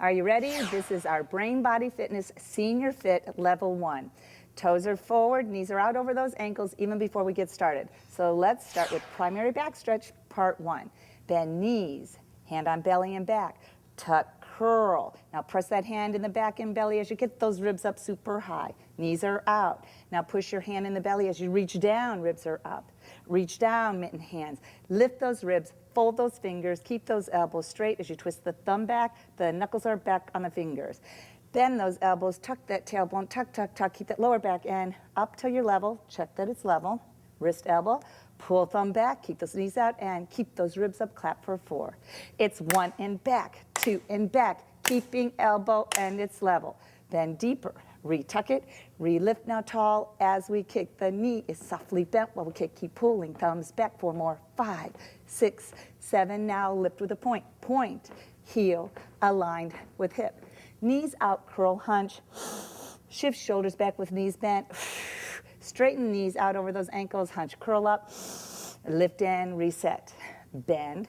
Are you ready? This is our Brain Body Fitness Senior Fit Level 1. Toes are forward, knees are out over those ankles even before we get started. So let's start with primary back stretch, part 1. Bend knees, hand on belly and back, tuck, curl. Now press that hand in the back and belly as you get those ribs up super high. Knees are out. Now push your hand in the belly as you reach down, ribs are up. Reach down, mitten hands. Lift those ribs, fold those fingers, keep those elbows straight as you twist the thumb back, the knuckles are back on the fingers. Bend those elbows, tuck that tailbone, tuck, tuck, tuck, keep that lower back end up till you're level, check that it's level. Wrist elbow, pull thumb back, keep those knees out, and keep those ribs up, clap for 4. It's 1 and back, 2 and back, keeping elbow and it's level. Then deeper, retuck it, relift now tall as we kick. The knee is softly bent while we kick, keep pulling, thumbs back 4 more, 5, 6, 7, now lift with a point, point, heel, aligned with hip. Knees out, curl, hunch, shift shoulders back with knees bent, straighten knees out over those ankles, hunch, curl up, lift in, reset, bend,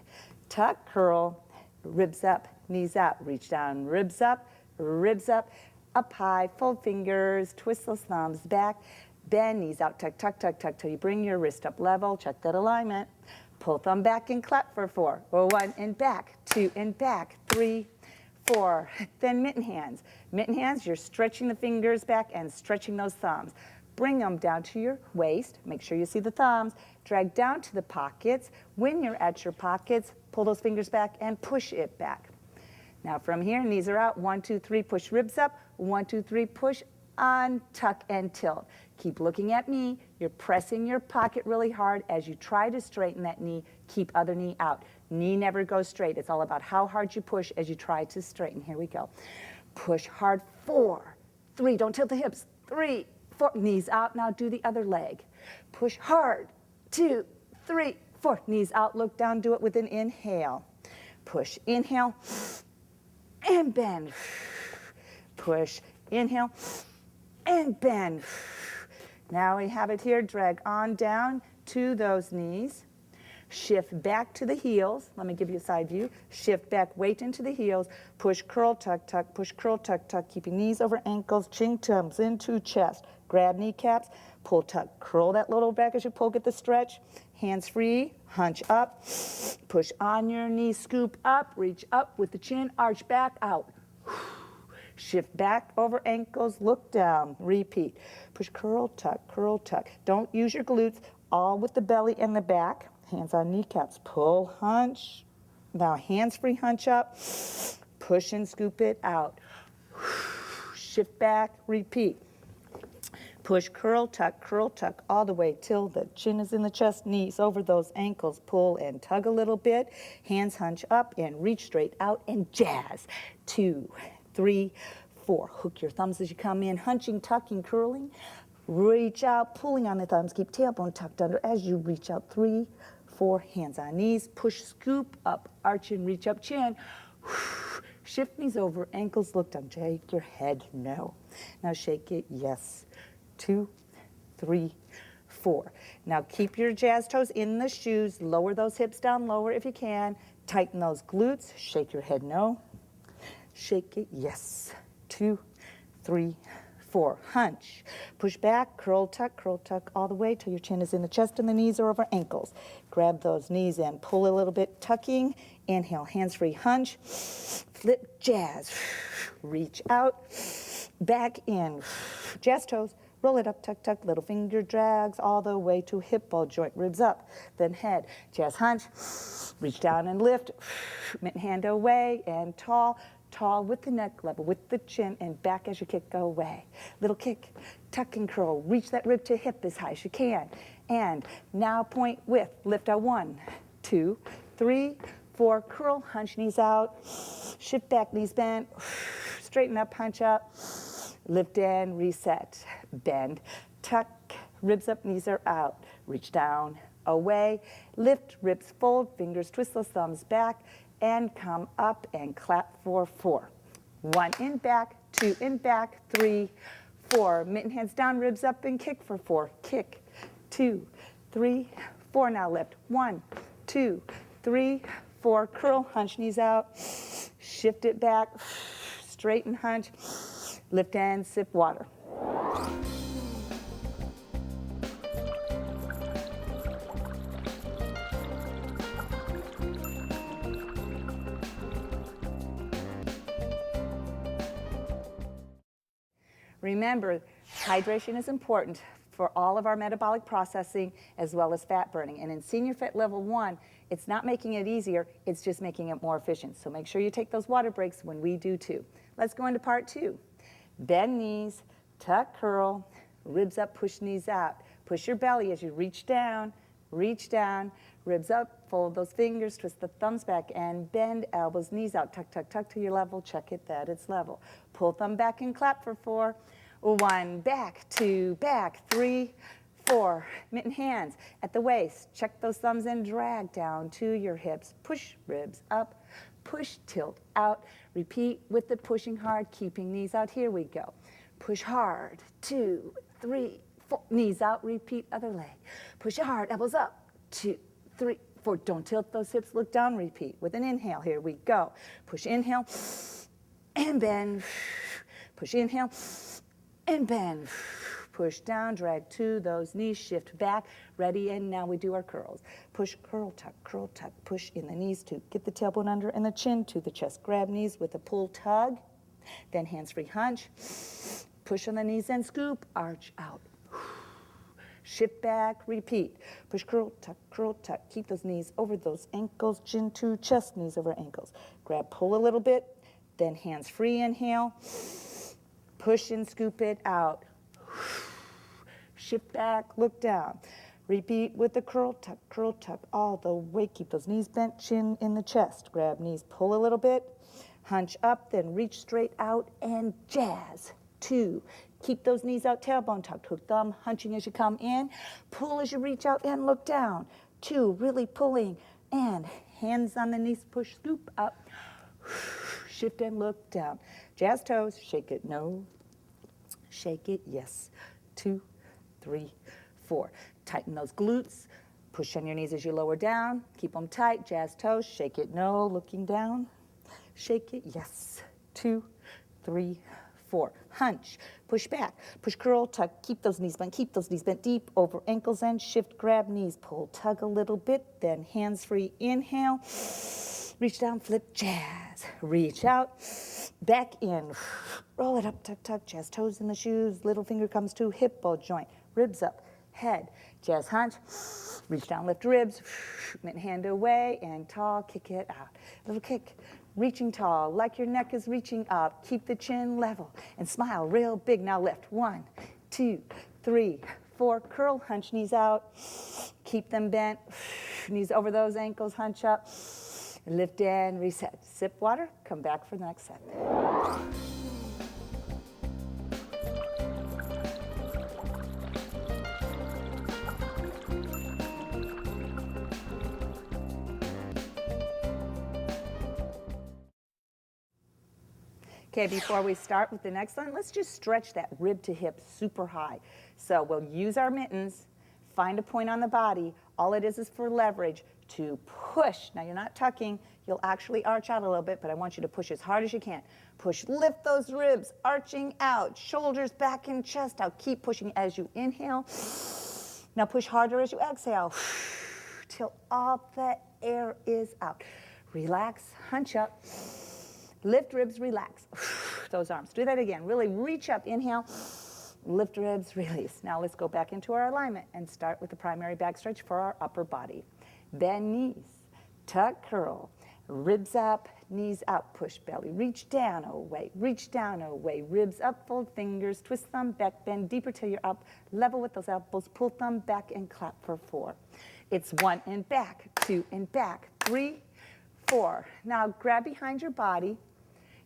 tuck, curl, ribs up, knees out, reach down, ribs up, up high, fold fingers, twist those thumbs back, bend, knees out, tuck, tuck, tuck, tuck, till you bring your wrist up level, check that alignment, pull thumb back and clap for 4, 1 and back, 2 and back, 3, 4, then mitten hands. Mitten hands, you're stretching the fingers back and stretching those thumbs. Bring them down to your waist. Make sure you see the thumbs. Drag down to the pockets. When you're at your pockets, pull those fingers back and push it back. Now from here, knees are out. 1, 2, 3, push ribs up. 1, 2, 3, push on, tuck, and tilt. Keep looking at me. You're pressing your pocket really hard as you try to straighten that knee. Keep other knee out. Knee never goes straight. It's all about how hard you push as you try to straighten. Here we go. Push hard. 4, 3, don't tilt the hips. 3, 4, knees out. Now do the other leg. Push hard. 2, 3, 4, knees out. Look down. Do it with an inhale. Push, inhale, and bend. Push, inhale, and bend. Now we have it here. Drag on down to those knees. Shift back to the heels. Let me give you a side view. Shift back, weight into the heels. Push, curl, tuck, tuck. Push, curl, tuck, tuck. Keeping knees over ankles. Chin comes into chest. Grab kneecaps. Pull, tuck. Curl that little back as you pull. Get the stretch. Hands free. Hunch up. Push on your knees. Scoop up. Reach up with the chin. Arch back out. Shift back over ankles. Look down. Repeat. Push, curl, tuck, curl, tuck. Don't use your glutes. All with the belly and the back. Hands on kneecaps, pull, hunch. Now hands free, hunch up. Push and scoop it out. Shift back, repeat. Push, curl, tuck, all the way till the chin is in the chest, knees over those ankles. Pull and tug a little bit. Hands hunch up and reach straight out and jazz. 2, 3, 4. Hook your thumbs as you come in, hunching, tucking, curling. Reach out, pulling on the thumbs. Keep tailbone tucked under as you reach out. 3, 4, hands on knees. Push, scoop up, arch and reach up, chin. Shift knees over, ankles look down. Shake your head, no. Now shake it, yes. 2, 3, 4. Now keep your jazz toes in the shoes. Lower those hips down lower if you can. Tighten those glutes. Shake your head, no. Shake it, yes. 2, 3, 4. Hunch. Push back, curl, tuck all the way till your chin is in the chest and the knees are over ankles. Grab those knees and pull a little bit, tucking. Inhale, hands free, hunch. Flip, jazz. Reach out, back in. Jazz toes. Roll it up, tuck, tuck, little finger drags all the way to hip ball joint, ribs up, then head. Jazz hunch, reach down and lift, mitten hand away and tall, tall with the neck level, with the chin and back as you kick away. Little kick, tuck and curl, reach that rib to hip as high as you can. And now point with, lift out 1, 2, 3, 4, curl, hunch knees out, shift back, knees bent, straighten up, hunch up, lift in, reset, bend, tuck, ribs up, knees are out, reach down, away, lift, ribs fold, fingers twist those thumbs back, and come up and clap for 4. 1 in back, 2 in back, 3, 4. Mitten hands down, ribs up, and kick for 4. Kick, 2, 3, 4. Now lift, 1, 2, 3, 4. Curl, hunch knees out, shift it back, straighten, hunch, lift and sip water. Remember, hydration is important for all of our metabolic processing as well as fat burning. And in Senior Fit Level 1, it's not making it easier, it's just making it more efficient. So make sure you take those water breaks when we do too. Let's go into part 2. Bend knees, tuck, curl, ribs up, push knees out. Push your belly as you reach down, ribs up, fold those fingers, twist the thumbs back and bend, elbows, knees out, tuck, tuck, tuck to your level, check it that it's level. Pull thumb back and clap for 4. 1, back, 2, back, 3, 4. Mitten hands at the waist, check those thumbs and drag down to your hips. Push ribs up, push, tilt out. Repeat with the pushing hard, keeping knees out. Here we go. Push hard, 2, 3, 4. Knees out, repeat other leg. Push hard, elbows up, 2, 3, 4. Don't tilt those hips, look down, repeat. With an inhale, here we go. Push, inhale, and bend. Push, inhale, and bend. Push down, drag to those knees, shift back, ready, and now we do our curls. Push, curl, tuck, push in the knees to get the tailbone under and the chin to the chest. Grab knees with a pull, tug, then hands-free hunch. Push on the knees and scoop, arch out. Shift back, repeat. Push, curl, tuck. Keep those knees over those ankles, chin to chest, knees over ankles. Grab, pull a little bit, then hands-free, inhale. Push and scoop it out. Shift back, look down. Repeat with the curl, tuck, all the way. Keep those knees bent, chin in the chest. Grab knees, pull a little bit. Hunch up, then reach straight out and jazz. 2. Keep those knees out, tailbone tucked, hook thumb, hunching as you come in. Pull as you reach out and look down. 2, really pulling. And hands on the knees, push, scoop up. Shift and look down. Jazz toes, shake it, no. Shake it, yes. 2, 3, 4. Tighten those glutes. Push on your knees as you lower down. Keep them tight. Jazz toes, shake it, no. Looking down. Shake it, yes. 2, 3, 4. Hunch. Push back. Push, curl, tuck. Keep those knees bent. Keep those knees bent deep over ankles and shift. Grab knees. Pull, tug a little bit. Then hands-free. Inhale. Reach down, flip, jazz. Reach out, back in. Roll it up, tuck, jazz toes in the shoes. Little finger comes to hip ball joint. Ribs up, head, jazz hunch. Reach down, lift ribs. Mitten hand away and tall, kick it out. Little kick, reaching tall, like your neck is reaching up. Keep the chin level and smile real big. Now lift. 1, 2, 3, 4. Curl, hunch, knees out. Keep them bent. Knees over those ankles, hunch up. Lift and reset. Sip water, come back for the next set. Okay, before we start with the next one, let's just stretch that rib to hip super high. So we'll use our mittens, find a point on the body. All it is for leverage to push. Now you're not tucking, you'll actually arch out a little bit, but I want you to push as hard as you can. Push, lift those ribs, arching out, shoulders back and chest out. Keep pushing as you inhale. Now push harder as you exhale, till all the air is out. Relax, hunch up, lift ribs, relax. Those arms. Do that again. Really reach up, inhale. Lift ribs, release. Now let's go back into our alignment and start with the primary back stretch for our upper body. Bend knees, tuck, curl, ribs up, knees out, push belly, reach down, away, ribs up, fold fingers, twist thumb back, bend deeper till you're up, level with those elbows, pull thumb back and clap for 4. It's 1 and back, 2 and back, 3, 4. Now grab behind your body.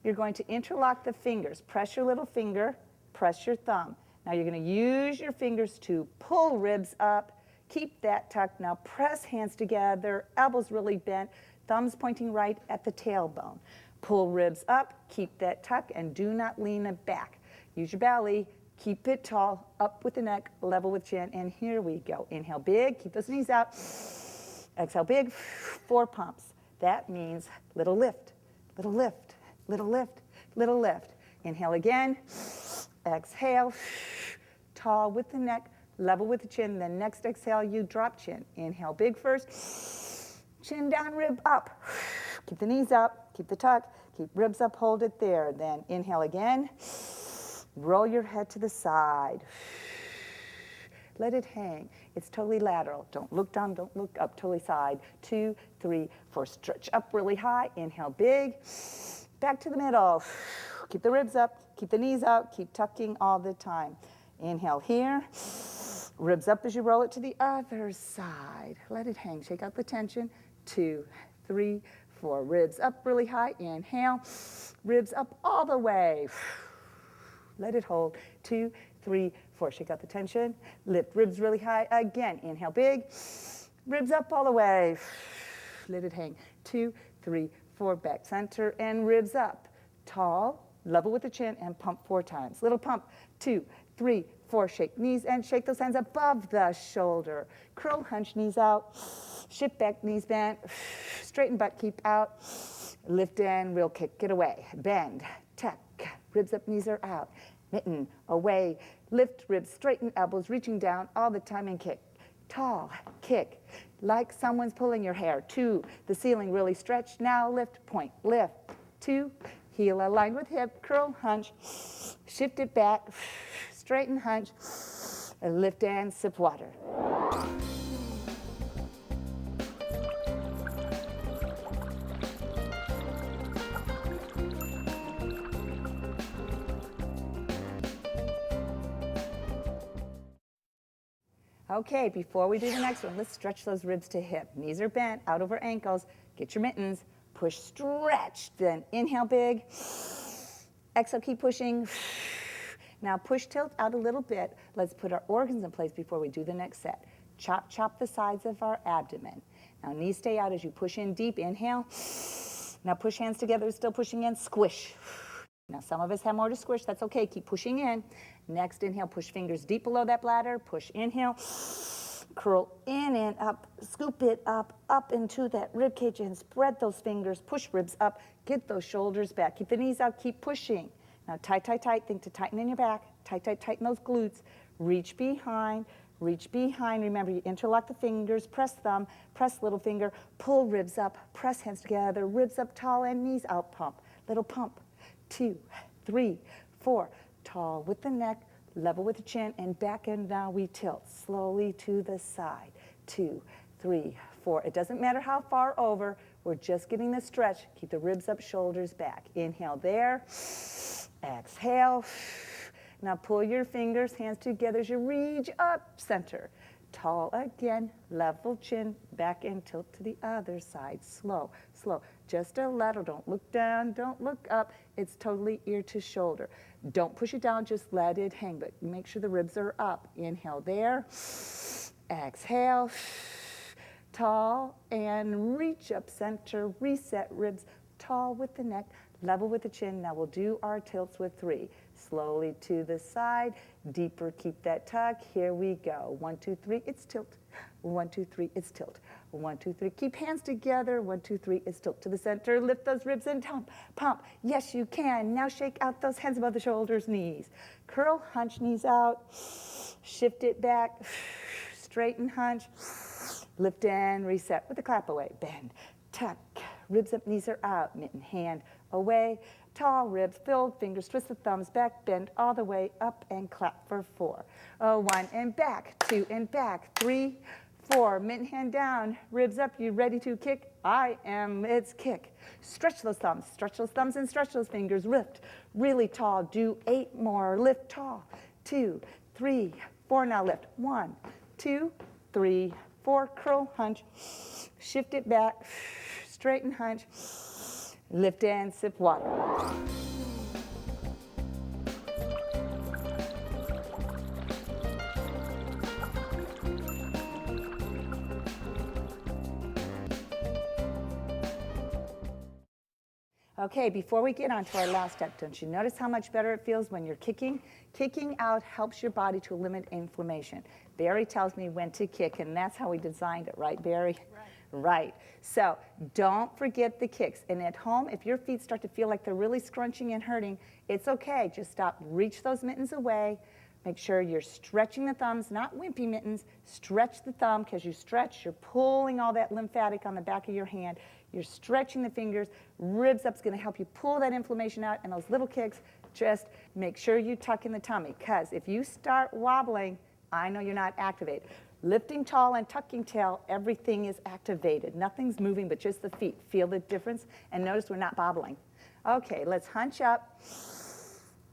You're going to interlock the fingers. Press your little finger, press your thumb. Now you're going to use your fingers to pull ribs up. Keep that tuck. Now press hands together, elbows really bent, thumbs pointing right at the tailbone. Pull ribs up, keep that tuck, and do not lean it back. Use your belly, keep it tall, up with the neck, level with chin, and here we go. Inhale big, keep those knees out. Exhale big, 4 pumps. That means little lift, little lift, little lift. little lift. Inhale again, exhale, tall with the neck, level with the chin. Then next exhale, you drop chin. Inhale big first, chin down, rib up. Keep the knees up, keep the tuck, keep ribs up, hold it there. Then inhale again, roll your head to the side. Let it hang. It's totally lateral. Don't look down, don't look up, totally side. 2, 3, 4, stretch up really high. Inhale big, back to the middle. Keep the ribs up, keep the knees out, keep tucking all the time. Inhale here, ribs up as you roll it to the other side. Let it hang, shake out the tension. 2, 3, 4, ribs up really high. Inhale, ribs up all the way. Let it hold. 2, 3, 4, shake out the tension. Lift ribs really high again. Inhale big, ribs up all the way. Let it hang. 2, 3, 4, back center and ribs up. Tall, level with the chin and pump 4 times. Little pump. 2, 3, 4, shake knees and shake those hands above the shoulder. Curl, hunch, knees out. Shift back, knees bent. Straighten butt, keep out. Lift and real kick, get away. Bend, tuck, ribs up, knees are out. Mitten, away, lift, ribs, straighten, elbows reaching down all the time and kick. Tall, kick, like someone's pulling your hair. 2, the ceiling really stretched. Now lift, point, lift. 2, heel aligned with hip, curl, hunch. Shift it back, straighten, hunch, lift and sip water. Okay, before we do the next one, let's stretch those ribs to hip. Knees are bent, out over ankles. Get your mittens. Push, stretch. Then inhale big. Exhale, keep pushing. Now push, tilt out a little bit. Let's put our organs in place before we do the next set. Chop, chop the sides of our abdomen. Now knees stay out as you push in deep. Inhale. Now push hands together, still pushing in. Squish. Now some of us have more to squish. That's okay. Keep pushing in. Next inhale, push fingers deep below that bladder. Push, inhale. Curl in and up. Scoop it up, up into that rib cage and spread those fingers. Push ribs up. Get those shoulders back. Keep the knees out. Keep pushing. Now tight, tight, tight. Think to tighten in your back. Tight, tight, tighten those glutes. Reach behind. Reach behind. Remember, you interlock the fingers. Press thumb. Press little finger. Pull ribs up. Press hands together. Ribs up tall and knees out. Pump. Little pump. 2, 3, 4. Tall with the neck, level with the chin, and back, and now we tilt slowly to the side. 2, 3, 4. It doesn't matter how far over, we're just getting the stretch. Keep the ribs up, shoulders back. Inhale there, exhale. Now pull your fingers, hands together as you reach up, center. Tall again, level chin, back and tilt to the other side. Slow, slow. Just a little. Don't look down, don't look up. It's totally ear to shoulder. Don't push it down, just let it hang, but make sure the ribs are up. Inhale there, exhale, tall, and reach up center, reset ribs, tall with the neck, level with the chin. Now we'll do our tilts with 3. Slowly to the side, deeper, keep that tuck. Here we go. 1, 2, 3, it's tilt. 1, 2, 3, it's tilt. 1, 2, 3, keep hands together. 1, 2, 3, it's tilt to the center. Lift those ribs and pump, pump. Yes, you can. Now shake out those hands above the shoulders, knees. Curl, hunch, knees out. Shift it back. Straighten, hunch. Lift and reset with a clap away. Bend, tuck, ribs up, knees are out. Mitten, hand away. Tall, ribs filled, fingers twist the thumbs back, bend all the way up and clap for 4. 1 and back, 2 and back, 3, 4. Mitten hand down, ribs up, you ready to kick? I am, it's kick. Stretch those thumbs and stretch those fingers. Lift really tall, do 8 more. Lift tall, 2, 3, 4. Now lift, 1, 2, 3, 4. Curl, hunch, shift it back, straighten, hunch. Lift and sip water. Okay, before we get on to our last step, don't you notice how much better it feels when you're kicking? Kicking out helps your body to eliminate inflammation. Barry tells me when to kick, and that's how we designed it, right, Barry? Right. So don't forget the kicks. And at home, if your feet start to feel like they're really scrunching and hurting, it's okay. Just stop, reach those mittens away. Make sure you're stretching the thumbs, not wimpy mittens. Stretch the thumb, because you stretch, you're pulling all that lymphatic on the back of your hand. You're stretching the fingers. Ribs up's going to help you pull that inflammation out. And those little kicks, just make sure you tuck in the tummy, because if you start wobbling, I know you're not activated. Lifting tall and tucking tail, everything is activated. Nothing's moving but just the feet. Feel the difference? And notice we're not bobbling. Okay, let's hunch up,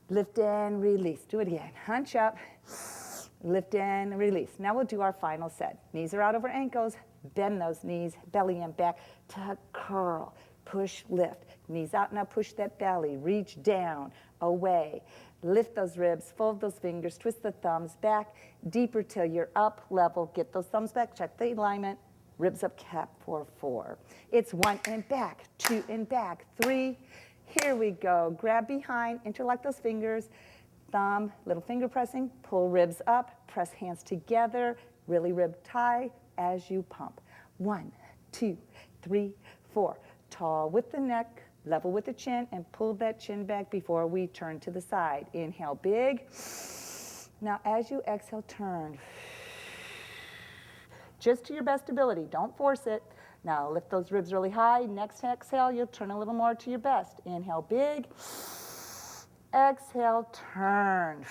lift and release. Do it again. Hunch up, lift and release. Now we'll do our final set. Knees are out over ankles. Bend those knees, belly and back. Tuck, curl, push, lift. Knees out, now push that belly. Reach down, away. Lift those ribs, fold those fingers, twist the thumbs back, deeper till you're up, level. Get those thumbs back, check the alignment. Ribs up, cap for 4. It's 1 and back, 2 and back, 3. Here we go. Grab behind, interlock those fingers. Thumb, little finger pressing, pull ribs up, press hands together, really rib tie as you pump. 1, 2, 3, 4. Tall with the neck, level with the chin, and pull that chin back before we turn to the side. Inhale big. Now as you exhale, turn. Just to your best ability, don't force it. Now lift those ribs really high. Next exhale, you'll turn a little more to your best. Inhale big. Exhale, turn.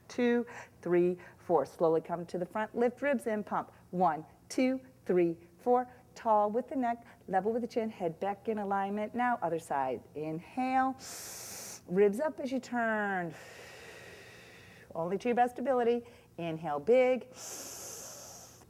2, 3, 4. Slowly come to the front, lift ribs in, pump. 1, 2, 3, 4. Tall with the neck, level with the chin, head back in alignment. Now other side. Inhale, ribs up as you turn. Only to your best ability. Inhale big,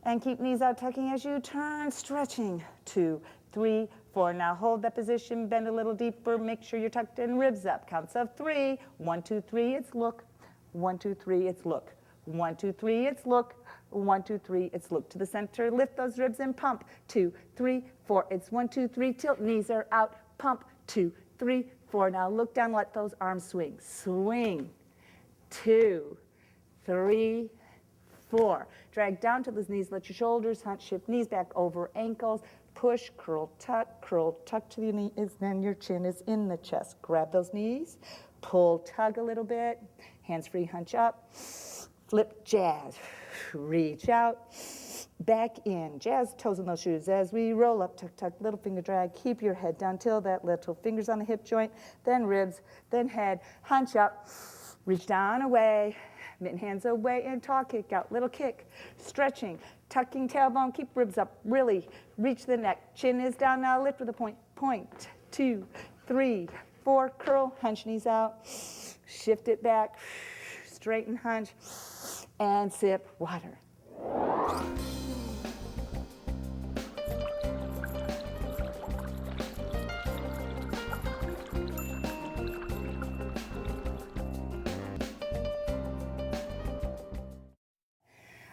and keep knees out, tucking as you turn, stretching. 2, 3, 4. Now hold that position, bend a little deeper, make sure you're tucked in, ribs up. Counts of 3. 1, 2, 3, it's look. 1, 2, 3, it's look. 1, 2, 3, it's look. 1, 2, 3, it's look to the center. Lift those ribs and pump. 2, 3, 4. It's 1, 2, 3, tilt. Knees are out. Pump. 2, 3, 4. Now look down. Let those arms swing. Swing. 2, 3, 4. Drag down to those knees. Let your shoulders hunch. Shift knees back over ankles. Push, curl, tuck to the knees. Then your chin is in the chest. Grab those knees. Pull, tug a little bit. Hands free, hunch up. Flip, jazz. Reach out, back in. Jazz toes in those shoes as we roll up, tuck, tuck, little finger drag. Keep your head down till that little fingers on the hip joint, then ribs, then head. Hunch up, reach down, away, mitten hands away, and tall kick out, little kick. Stretching, tucking tailbone, keep ribs up, really reach the neck. Chin is down now, lift with a point. Point, 2, 3, 4, curl, hunch knees out. Shift it back, straighten, hunch. And sip water.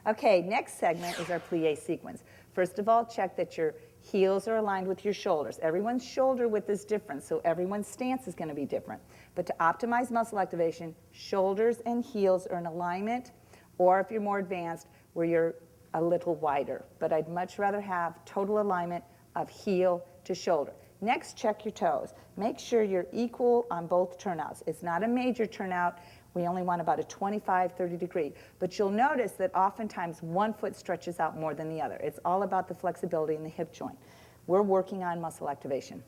Okay, next segment is our plie sequence. First of all, check that your heels are aligned with your shoulders. Everyone's shoulder width is different, so everyone's stance is going to be different. But to optimize muscle activation, shoulders and heels are in alignment, or if you're more advanced, where you're a little wider. But I'd much rather have total alignment of heel to shoulder. Next, check your toes. Make sure you're equal on both turnouts. It's not a major turnout. We only want about a 25, 30 degree. But you'll notice that oftentimes one foot stretches out more than the other. It's all about the flexibility in the hip joint. We're working on muscle activation.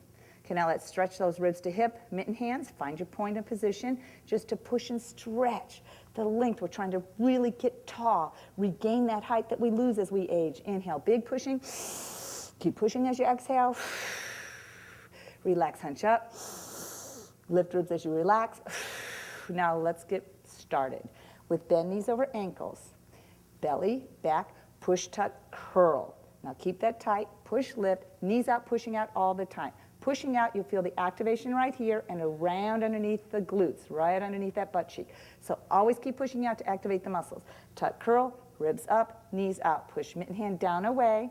Okay, now let's stretch those ribs to hip, mitten hands, find your point of position, just to push and stretch the length. We're trying to really get tall, regain that height that we lose as we age. Inhale, big pushing. Keep pushing as you exhale. Relax, hunch up. Lift ribs as you relax. Now let's get started with bend knees over ankles. Belly, back, push, tuck, curl. Now keep that tight, push, lift, knees out, pushing out all the time. Pushing out, you'll feel the activation right here and around underneath the glutes, right underneath that butt cheek. So always keep pushing out to activate the muscles. Tuck, curl, ribs up, knees out. Push mitten hand down, away,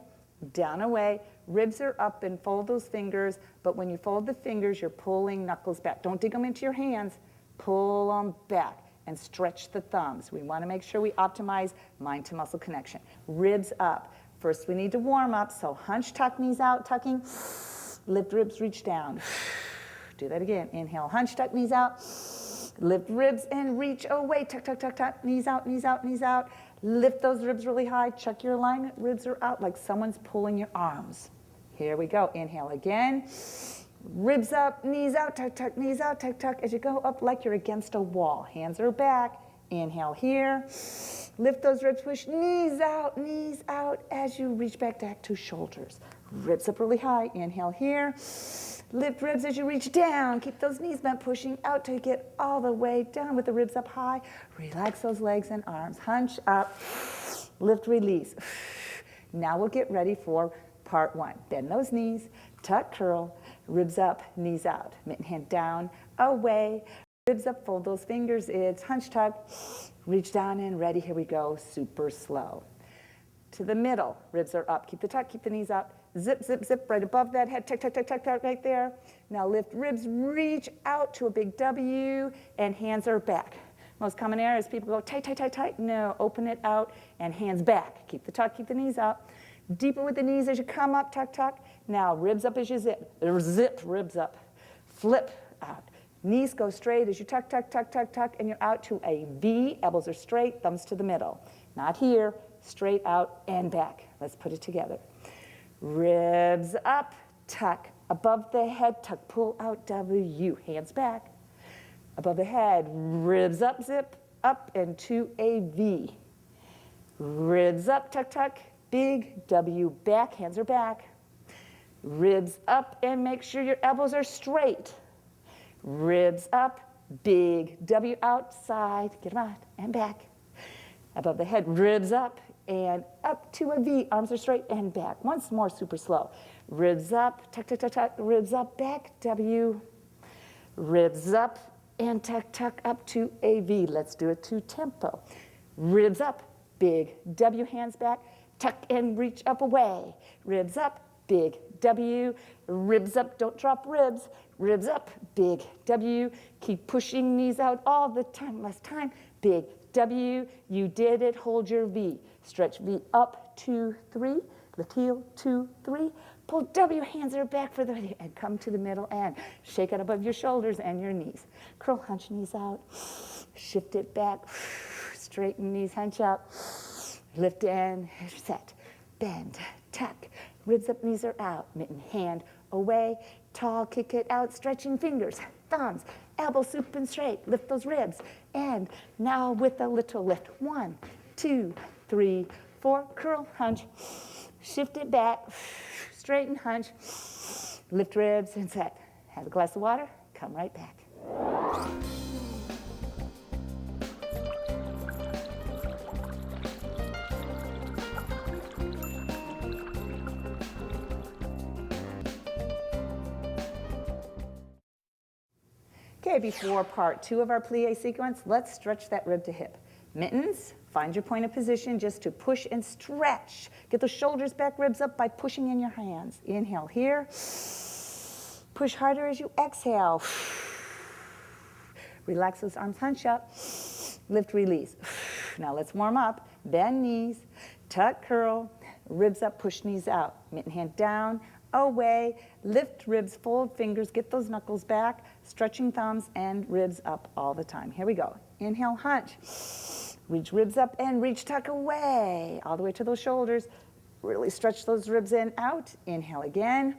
ribs are up and fold those fingers, but when you fold the fingers, you're pulling knuckles back. Don't dig them into your hands, pull them back and stretch the thumbs. We want to make sure we optimize mind to muscle connection. Ribs up, First, we need to warm up, so hunch, tuck, knees out, tucking. Lift ribs, reach down. Do that again. Inhale, hunch, tuck, knees out. Lift ribs and reach away. Tuck, tuck, tuck, tuck. Knees out, knees out, knees out. Lift those ribs really high. Check your alignment. Ribs are out like someone's pulling your arms. Here we go. Inhale again. Ribs up, knees out, tuck, tuck, knees out, tuck, tuck. As you go up like you're against a wall. Hands are back. Inhale here. Lift those ribs, push knees out as you reach back to shoulders. Ribs up really high. Inhale here. Lift ribs as you reach down. Keep those knees bent, pushing out till you get all the way down with the ribs up high. Relax those legs and arms. Hunch up. Lift, release. Now we'll get ready for part one. Bend those knees. Tuck, curl. Ribs up, knees out. Mitten hand down, away. Ribs up, fold those fingers. It's hunch, tuck. Reach down and ready. Here we go. Super slow. To the middle. Ribs are up. Keep the tuck, keep the knees out. Zip, zip, zip, right above that head. Tuck, tuck, tuck, tuck, tuck, right there. Now lift ribs, reach out to a big W, and hands are back. Most common error is people go tight, tight, tight, tight. No, open it out, and hands back. Keep the tuck, keep the knees out. Deeper with the knees as you come up, tuck, tuck. Now ribs up as you zip. Zip, ribs up. Flip out. Knees go straight as you tuck, tuck, tuck, tuck, tuck, and you're out to a V. Elbows are straight, thumbs to the middle. Not here, straight out and back. Let's put it together. Ribs up, tuck. Above the head, tuck, pull out W. Hands back. Above the head, ribs up, zip, up into a V. Ribs up, tuck, tuck. Big W back, hands are back. Ribs up and make sure your elbows are straight. Ribs up, big W outside, get them out and back. Above the head, ribs up and up to a V, arms are straight and back. Once more, super slow. Ribs up, tuck, tuck, tuck, tuck, ribs up, back, W. Ribs up and tuck, tuck, up to a V. Let's do it to tempo. Ribs up, big W, hands back, tuck and reach up away. Ribs up, big W. Ribs up, don't drop ribs. Ribs up, big W. Keep pushing knees out all the time. Last time, big W. You did it, hold your V. Stretch V up, 2, 3. Lift heel, 2, 3. Pull W, hands are back for the, and come to the middle and shake it above your shoulders and your knees. Curl, hunch knees out. Shift it back. Straighten knees, hunch up. Lift and set. Bend, tuck. Ribs up, knees are out. Mitten hand away. Tall, kick it out. Stretching fingers, thumbs, elbows super and straight. Lift those ribs. And now with a little lift. 1, 2, 3, 4. Curl, hunch. Shift it back. Straighten, hunch. Lift ribs and set. Have a glass of water. Come right back. Okay, before part 2 of our plie sequence, let's stretch that rib to hip. Mittens, find your point of position just to push and stretch. Get the shoulders back, ribs up by pushing in your hands. Inhale here. Push harder as you exhale. Relax those arms, hunch up. Lift, release. Now let's warm up. Bend knees, tuck, curl, ribs up, push knees out. Mitten hand down, away, lift ribs, fold fingers, get those knuckles back, stretching thumbs and ribs up all the time. Here we go. Inhale, hunch. Reach ribs up and reach, tuck away, all the way to those shoulders. Really stretch those ribs in, out. Inhale again.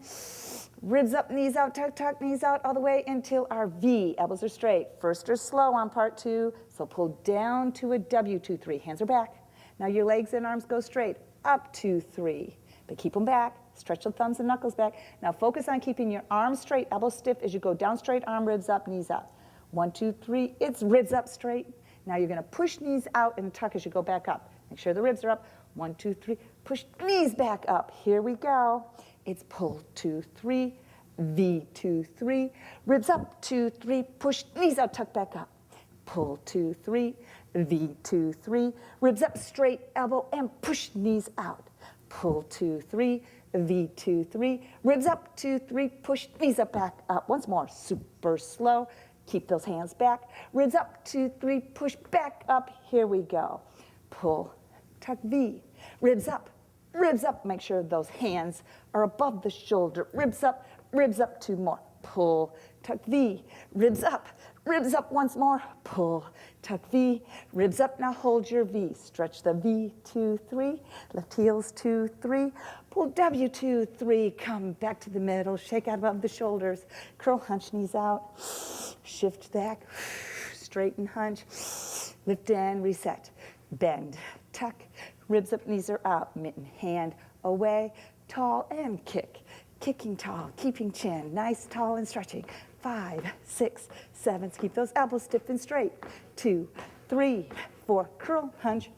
Ribs up, knees out, tuck, tuck, knees out all the way until our V. Elbows are straight. First or slow on part 2, so pull down to a W, 2, 3. Hands are back. Now your legs and arms go straight, up, 2, 3. But keep them back. Stretch the thumbs and knuckles back. Now focus on keeping your arms straight, elbows stiff as you go down straight, arm, ribs up, knees out. 1, 2, 3, it's ribs up straight. Now you're gonna push knees out and tuck as you go back up. Make sure the ribs are up. 1, 2, 3, push knees back up. Here we go. It's pull, 2, 3, V, 2, 3, ribs up, 2, 3, push knees out, tuck back up. Pull, 2, 3, V, 2, 3, ribs up straight, elbow, and push knees out. Pull, 2, 3, V, 2, 3, ribs up, 2, 3, push knees up, back up. Once more, super slow. Keep those hands back. Ribs up, 2, 3, push back up. Here we go. Pull, tuck, V, ribs up, ribs up. Make sure those hands are above the shoulder. Ribs up, 2 more. Pull, tuck V, ribs up once more. Pull, tuck V, ribs up. Now hold your V. Stretch the V, 2, 3. Left heels, 2, 3. Pull W, 2, 3. Come back to the middle. Shake out above the shoulders. Curl, hunch, knees out. Shift back, straighten, hunch. Lift and reset. Bend, tuck, ribs up, knees are out. Mitten, hand away, tall and kick. Kicking tall, keeping chin, nice, tall, and stretching. 5, 6, 7. Keep those elbows stiff and straight. 2, 3, 4. Curl, hunch.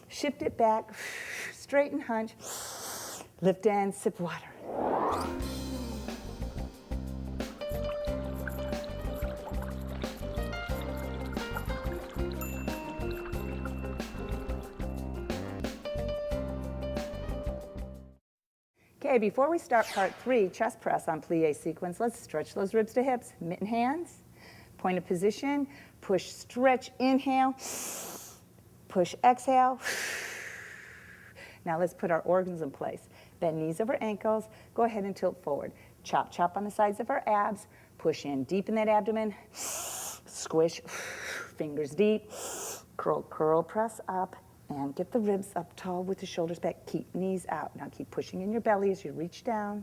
Shift it back. Straighten, hunch. Lift and sip water. Okay, before we start part 3, chest press on plie sequence, let's stretch those ribs to hips. Mitten hands, point of position, push, stretch, inhale, push, exhale. Now let's put our organs in place. Bend knees over ankles, go ahead and tilt forward. Chop, chop on the sides of our abs, push in deep in that abdomen, squish, fingers deep, curl, curl, press up. And get the ribs up tall with the shoulders back. Keep knees out. Now keep pushing in your belly as you reach down,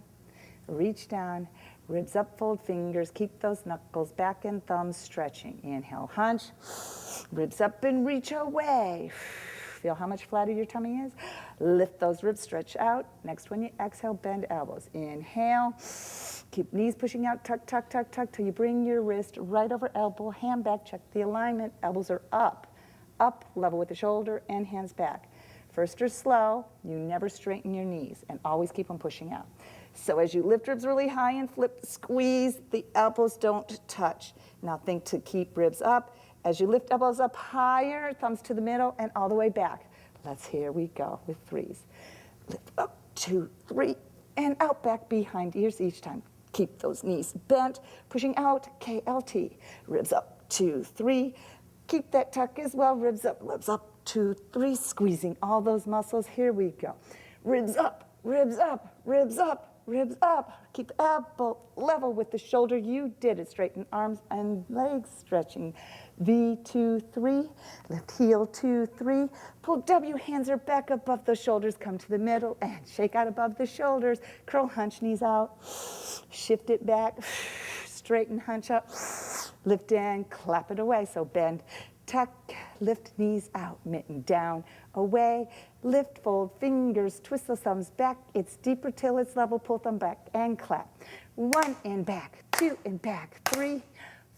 ribs up, fold fingers. Keep those knuckles back and thumbs stretching. Inhale, hunch, ribs up and reach away. Feel how much flatter your tummy is? Lift those ribs, stretch out. Next one you exhale, bend elbows. Inhale, keep knees pushing out, tuck, tuck, tuck, tuck, till you bring your wrist right over elbow, hand back, check the alignment. Elbows are up, level with the shoulder, and hands back. First or slow, you never straighten your knees, and always keep them pushing out. So as you lift ribs really high and flip, squeeze, the elbows don't touch. Now think to keep ribs up. As you lift elbows up higher, thumbs to the middle, and all the way back. Here we go with 3s. Lift up, 2, 3, and out, back behind ears each time. Keep those knees bent, pushing out, KLT. Ribs up, 2, 3. Keep that tuck as well. Ribs up, 2, 3. Squeezing all those muscles. Here we go. Ribs up, ribs up, ribs up, ribs up. Keep elbow level with the shoulder. You did it. Straighten arms and legs, stretching. V, 2, 3. Lift heel, 2, 3. Pull W, hands are back above the shoulders. Come to the middle and shake out above the shoulders. Curl, hunch, knees out. Shift it back. Straighten, hunch up. Lift and clap it away. So bend, tuck, lift, knees out, mitten down, away, lift, fold fingers, twist the thumbs back. It's deeper till it's level. Pull them back and clap. 1 and back, 2 and back, 3,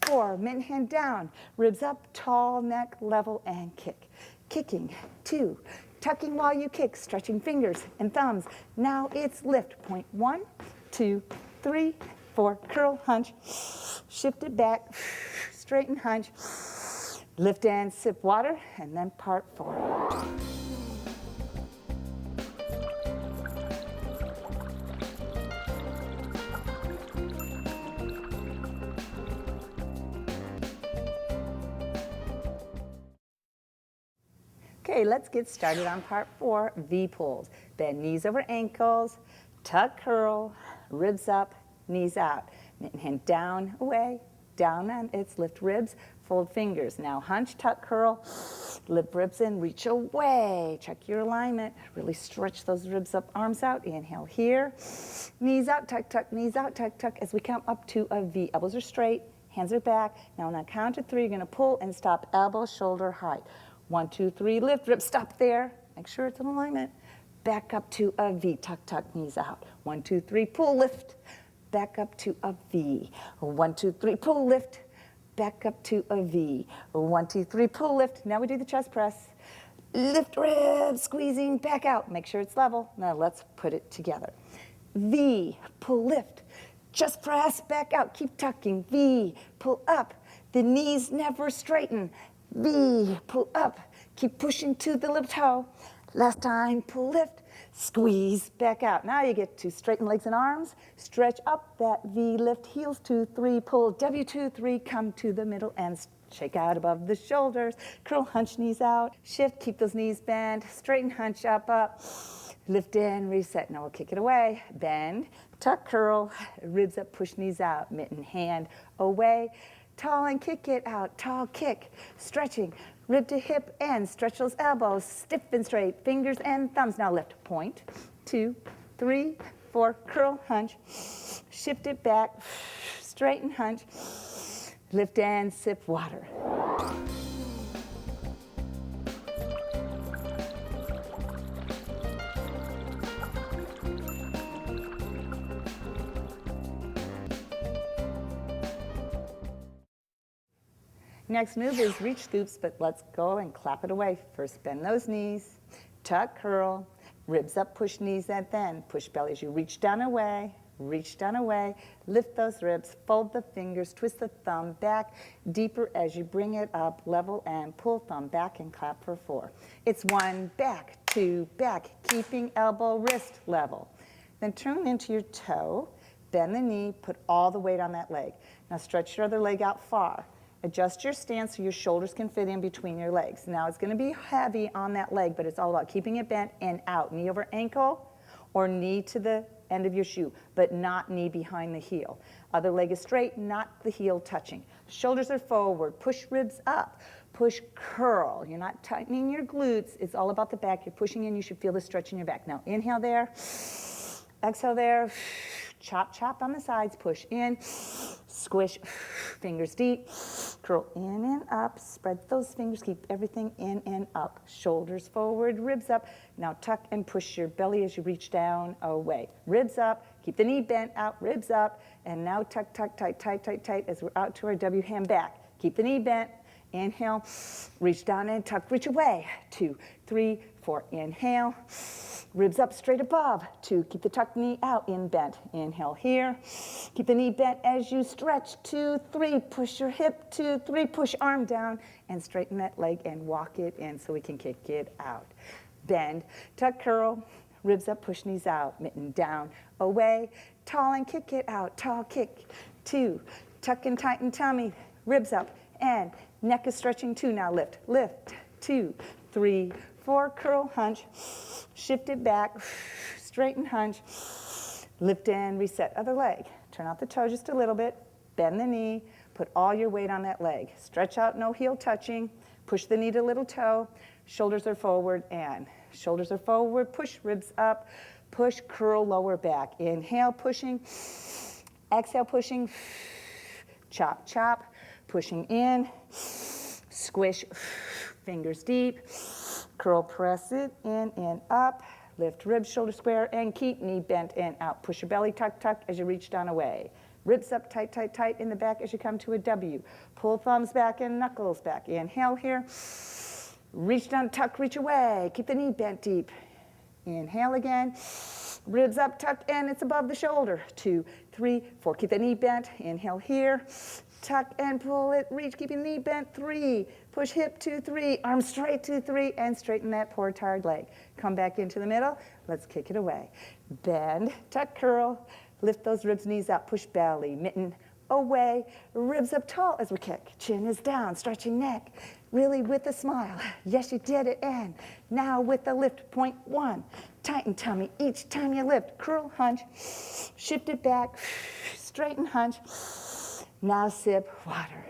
4, mitten hand down, ribs up, tall, neck, level, and kick. Kicking, 2, tucking while you kick, stretching fingers and thumbs. Now it's lift. Point 1, 2, 3, 4, curl, hunch, shift it back, straighten, hunch, lift and sip water, and then part 4. Okay, let's get started on part 4, V pulls. Bend knees over ankles, tuck, curl, ribs up, knees out. Mitten hand down, away, down, and it's lift ribs, fold fingers. Now hunch, tuck, curl, lift ribs in, reach away. Check your alignment. Really stretch those ribs up, arms out. Inhale here. Knees out, tuck, tuck, knees out, tuck, tuck. As we come up to a V. Elbows are straight, hands are back. Now on a count of 3, you're going to pull and stop, elbow, shoulder height. 1, 2, 3, lift, ribs, stop there. Make sure it's in alignment. Back up to a V, tuck, tuck, knees out. 1, 2, 3, pull, lift. Back up to a V. 1, 2, 3, pull, lift. Back up to a V. 1, 2, 3, pull, lift. Now we do the chest press. Lift ribs, squeezing, back out. Make sure it's level. Now let's put it together. V, pull, lift. Chest press, back out. Keep tucking. V, pull up. The knees never straighten. V, pull up. Keep pushing to the little toe. Last time, pull, lift, squeeze, back out. Now you get to straighten legs and arms, stretch up that V, lift, heels, 2, 3, pull, W, 2, 3, come to the middle and shake out above the shoulders. Curl, hunch, knees out, shift, keep those knees bent, straighten, hunch, up, Lift in, reset. Now we'll kick it away. Bend, tuck, curl, ribs up, push knees out, mitten, hand away. Tall and kick it out, tall kick, stretching, rib to hip and stretch those elbows, stiff and straight, fingers and thumbs. Now lift, point, 2, 3, 4, curl, hunch, shift it back, straighten, hunch, lift and sip water. Next move is reach scoops, but let's go and clap it away. First, bend those knees, tuck, curl, ribs up, push knees, and then push belly as you reach down away, lift those ribs, fold the fingers, twist the thumb back, deeper as you bring it up, level and pull thumb back and clap for 4. It's 1, back, 2, back, keeping elbow, wrist level. Then turn into your toe, bend the knee, put all the weight on that leg. Now stretch your other leg out far. Adjust your stance so your shoulders can fit in between your legs. Now it's going to be heavy on that leg, but it's all about keeping it bent and out. Knee over ankle or knee to the end of your shoe, but not knee behind the heel. Other leg is straight, not the heel touching. Shoulders are forward. Push ribs up. Push curl. You're not tightening your glutes. It's all about the back. You're pushing in. You should feel the stretch in your back. Now inhale there. Exhale there. Chop, chop on the sides. Push in. Squish. Fingers deep. Curl in and up. Spread those fingers. Keep everything in and up. Shoulders forward. Ribs up. Now tuck and push your belly as you reach down away. Ribs up. Keep the knee bent out. Ribs up. And now tuck, tuck, tight, tight, tight, tight as we're out to our W hand back. Keep the knee bent. Inhale. Reach down and tuck. Reach away. 2, 3, 4. Inhale. Ribs up straight above. 2, keep the tucked knee out in bent. Inhale here. Keep the knee bent as you stretch. 2, 3, push your hip. 2, 3, push arm down and straighten that leg and walk it in so we can kick it out. Bend, tuck, curl, ribs up, push knees out, mitten down, away, tall and kick it out, tall kick. 2, tuck and tighten tummy, ribs up and neck is stretching. 2, now lift, lift, 2, 3, 4, curl, hunch, shift it back, straighten, hunch, lift and reset. Other leg. Turn out the toe just a little bit, bend the knee, put all your weight on that leg. Stretch out, no heel touching, push the knee to little toe, shoulders are forward and shoulders are forward, push ribs up, push, curl, lower back. Inhale, pushing, exhale, pushing, chop, chop, pushing in, squish, fingers deep, curl, press it in, up, lift ribs, shoulder square, and keep knee bent and out. Push your belly, tuck, tuck as you reach down away. Ribs up, tight, tight, tight in the back as you come to a W. Pull thumbs back and knuckles back. Inhale here. Reach down, tuck, reach away. Keep the knee bent deep. Inhale again. Ribs up, tuck, and it's above the shoulder. 2, 3, 4. Keep the knee bent. Inhale here. Tuck and pull it, reach, keeping the knee bent. 3, push hip, 2, 3, arm straight, 2, 3, and straighten that poor tired leg. Come back into the middle, let's kick it away. Bend, tuck, curl, lift those ribs, knees up, push belly, mitten away, ribs up tall as we kick. Chin is down, stretching neck, really with a smile. Yes, you did it, and now with the lift, point 1. Tighten tummy each time you lift, curl, hunch, shift it back, straighten, hunch. Now sip water.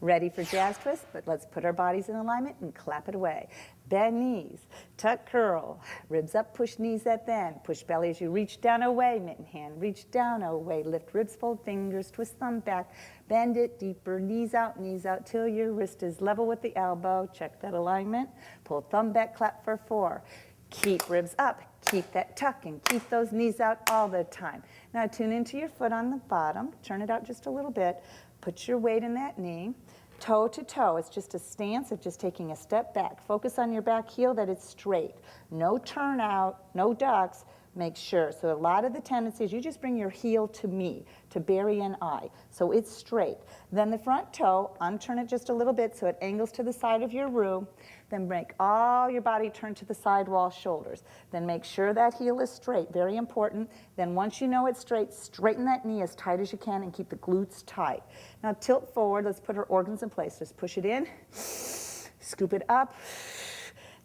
Ready for jazz twist, but let's put our bodies in alignment and clap it away. Bend knees, tuck, curl, ribs up, push knees at bend, push belly as you reach down away, mitten hand, reach down away, lift ribs, fold fingers, twist thumb back, bend it deeper, knees out till your wrist is level with the elbow, check that alignment, pull thumb back, clap for 4. Keep ribs up, keep that tuck, and keep those knees out all the time. Now tune into your foot on the bottom, turn it out just a little bit, put your weight in that knee, toe to toe. It's just a stance of just taking a step back. Focus on your back heel that it's straight. No turn out, no ducks. Make sure. So a lot of the tendency is you just bring your heel to me, to Barry and I, so it's straight. Then the front toe, unturn it just a little bit so it angles to the side of your room. Then make all your body turn to the side wall, shoulders. Then make sure that heel is straight, very important. Then once you know it's straight, straighten that knee as tight as you can and keep the glutes tight. Now tilt forward, let's put our organs in place. Just push it in, scoop it up.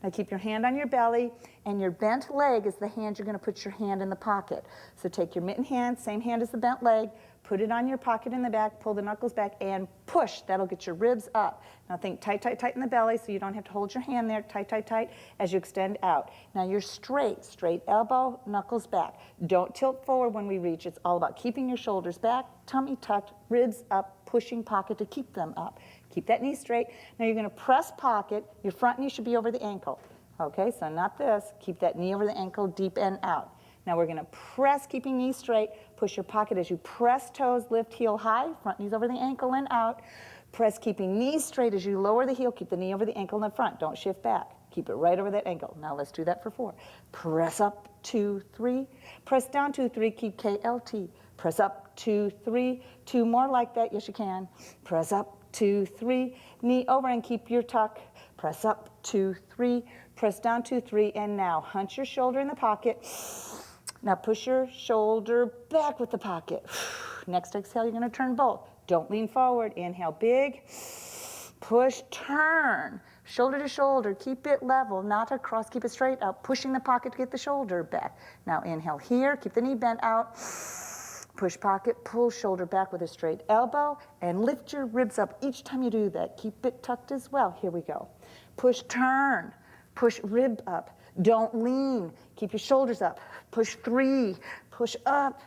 Now keep your hand on your belly, and your bent leg is the hand you're going to put your hand in the pocket. So take your mitten hand, same hand as the bent leg, put it on your pocket in the back, pull the knuckles back, and push. That'll get your ribs up. Now think tight, tight, tight in the belly so you don't have to hold your hand there. Tight, tight, tight as you extend out. Now you're straight, straight elbow, knuckles back. Don't tilt forward when we reach. It's all about keeping your shoulders back, tummy tucked, ribs up, pushing pocket to keep them up. Keep that knee straight. Now you're going to press pocket. Your front knee should be over the ankle. Okay, so not this. Keep that knee over the ankle, deep and out. Now we're going to press, keeping knees straight. Push your pocket as you press toes, lift heel high, front knees over the ankle and out. Press, keeping knees straight as you lower the heel. Keep the knee over the ankle in the front. Don't shift back. Keep it right over that ankle. Now let's do that for 4. Press up, 2, 3. Press down, 2, 3. Keep KLT. Press up, 2, 3. 2 more like that. Yes, you can. Press up, 2, 3, knee over and keep your tuck. Press up, 2, 3, press down, 2, 3, and now hunch your shoulder in the pocket. Now push your shoulder back with the pocket. Next exhale, you're gonna turn both. Don't lean forward. Inhale, big. Push, turn, shoulder to shoulder. Keep it level, not across, keep it straight out. Pushing the pocket to get the shoulder back. Now inhale here, keep the knee bent out. Push pocket, pull shoulder back with a straight elbow, and lift your ribs up each time you do that. Keep it tucked as well. Here we go. Push, turn, push rib up. Don't lean. Keep your shoulders up. Push 3, push up,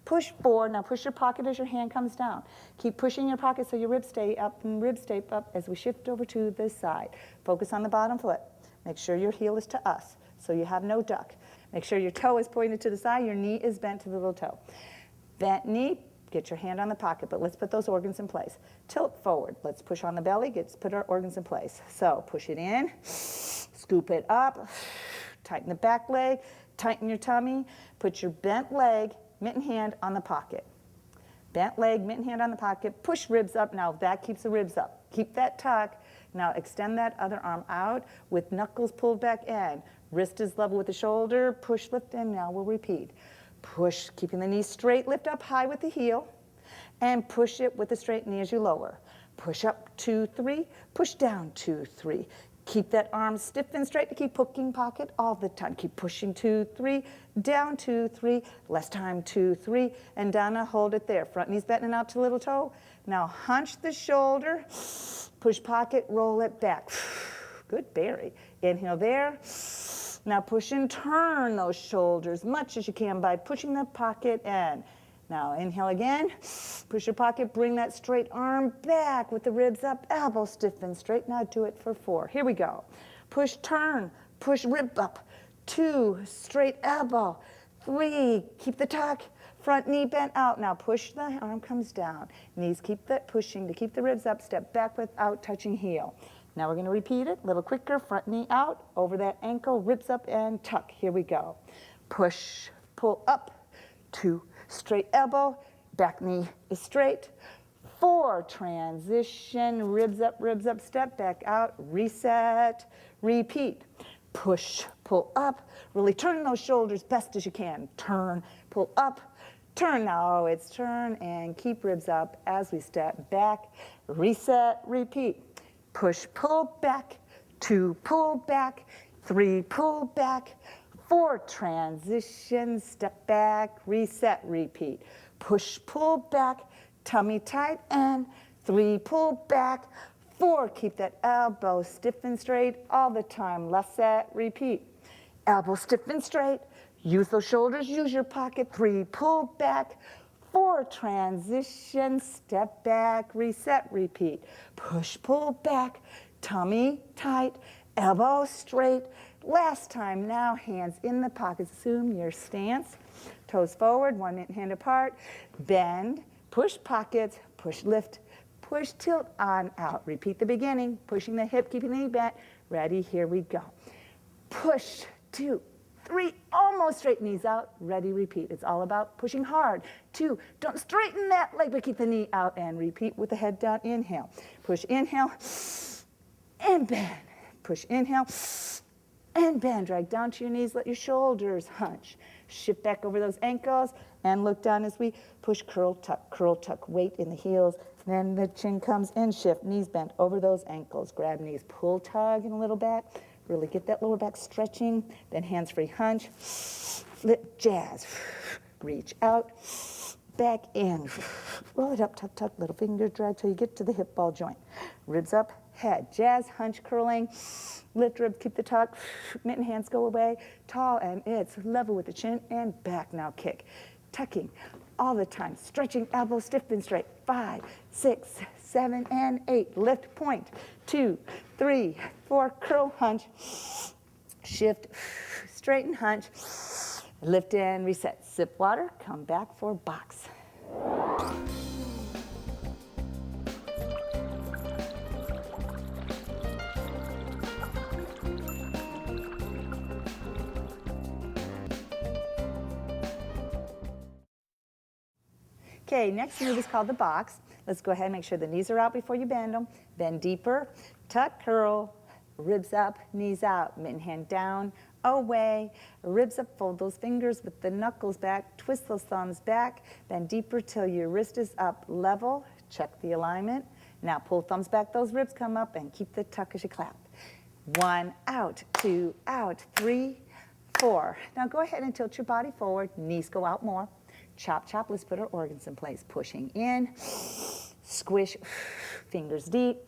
push 4. Now push your pocket as your hand comes down. Keep pushing your pocket so your ribs stay up and ribs stay up as we shift over to this side. Focus on the bottom foot. Make sure your heel is to us so you have no duck. Make sure your toe is pointed to the side, your knee is bent to the little toe. Bent knee, get your hand on the pocket, but let's put those organs in place. Tilt forward, let's push on the belly, let's put our organs in place. So push it in, scoop it up, tighten the back leg, tighten your tummy, put your bent leg, mitten hand on the pocket. Bent leg, mitten hand on the pocket, push ribs up. Now that keeps the ribs up. Keep that tuck. Now extend that other arm out with knuckles pulled back in. Wrist is level with the shoulder, push, lift, and now we'll repeat. Push, keeping the knee straight, lift up high with the heel, and push it with the straight knee as you lower. Push up, 2, 3, push down, 2, 3. Keep that arm stiff and straight to keep hooking pocket all the time. Keep pushing, 2, 3, down, 2, 3, less time, 2, 3, and down, now hold it there. Front knee's bending out to little toe. Now hunch the shoulder, push pocket, roll it back. Good, Barry. Inhale there. Now push and turn those shoulders much as you can by pushing the pocket in. Now inhale again, push your pocket, bring that straight arm back with the ribs up, elbow stiff and straight. Now do it for 4. Here we go. Push, turn, push rib up. 2, straight elbow. 3, keep the tuck, front knee bent out. Now push, the arm comes down. Knees keep that pushing to keep the ribs up, step back without touching heel. Now we're going to repeat it, a little quicker, front knee out, over that ankle, ribs up and tuck. Here we go. Push, pull up, 2, straight elbow, back knee is straight. 4, transition, ribs up, step back out, reset, repeat. Push, pull up, really turn those shoulders best as you can. Turn, pull up, turn. Now it's turn and keep ribs up as we step back, reset, repeat. Push, pull back, 2, pull back, 3, pull back, 4, transition, step back, reset, repeat. Push, pull back, tummy tight, and 3, pull back, 4, keep that elbow stiff and straight all the time. Left set, repeat. Elbow stiff and straight, use those shoulders, use your pocket, 3, pull back, 4, transition, step back, reset, repeat. Push, pull back, tummy tight, elbow straight. Last time, now hands in the pockets. Assume your stance. Toes forward, 1 hand apart. Bend, push pockets, push lift, push tilt on out. Repeat the beginning, pushing the hip, keeping the knee bent. Ready, here we go. Push, 2, 3, almost straight, knees out, ready, repeat. It's all about pushing hard. 2, don't straighten that leg, but keep the knee out and repeat with the head down. Inhale, push, inhale, and bend. Push, inhale, and bend. Drag down to your knees, let your shoulders hunch. Shift back over those ankles and look down as we push, curl, tuck, weight in the heels. Then the chin comes in, shift, knees bent over those ankles. Grab knees, pull, tug in a little back. Really get that lower back stretching. Then hands free hunch. Flip, jazz. Reach out, back in. Roll it up, tuck, tuck, little finger drag till you get to the hip ball joint. Ribs up, head, jazz, hunch, curling. Lift ribs, keep the tuck. Mitten hands go away. Tall and it's level with the chin and back. Now kick. Tucking all the time. Stretching elbows stiff and straight. 5, 6, 7, and 8. Lift, point. 2, 3, 4. Curl, hunch. Shift, straighten, hunch. Lift and reset. Sip water. Come back for box. Okay, next move is called the box. Let's go ahead and make sure the knees are out before you bend them. Bend deeper, tuck, curl, ribs up, knees out, mitten hand down, away, ribs up, fold those fingers with the knuckles back, twist those thumbs back, bend deeper till your wrist is up, level, check the alignment. Now pull thumbs back, those ribs come up, and keep the tuck as you clap. 1, out, 2, out, 3, 4. Now go ahead and tilt your body forward, knees go out more. Chop, chop, let's put our organs in place. Pushing in, squish, fingers deep,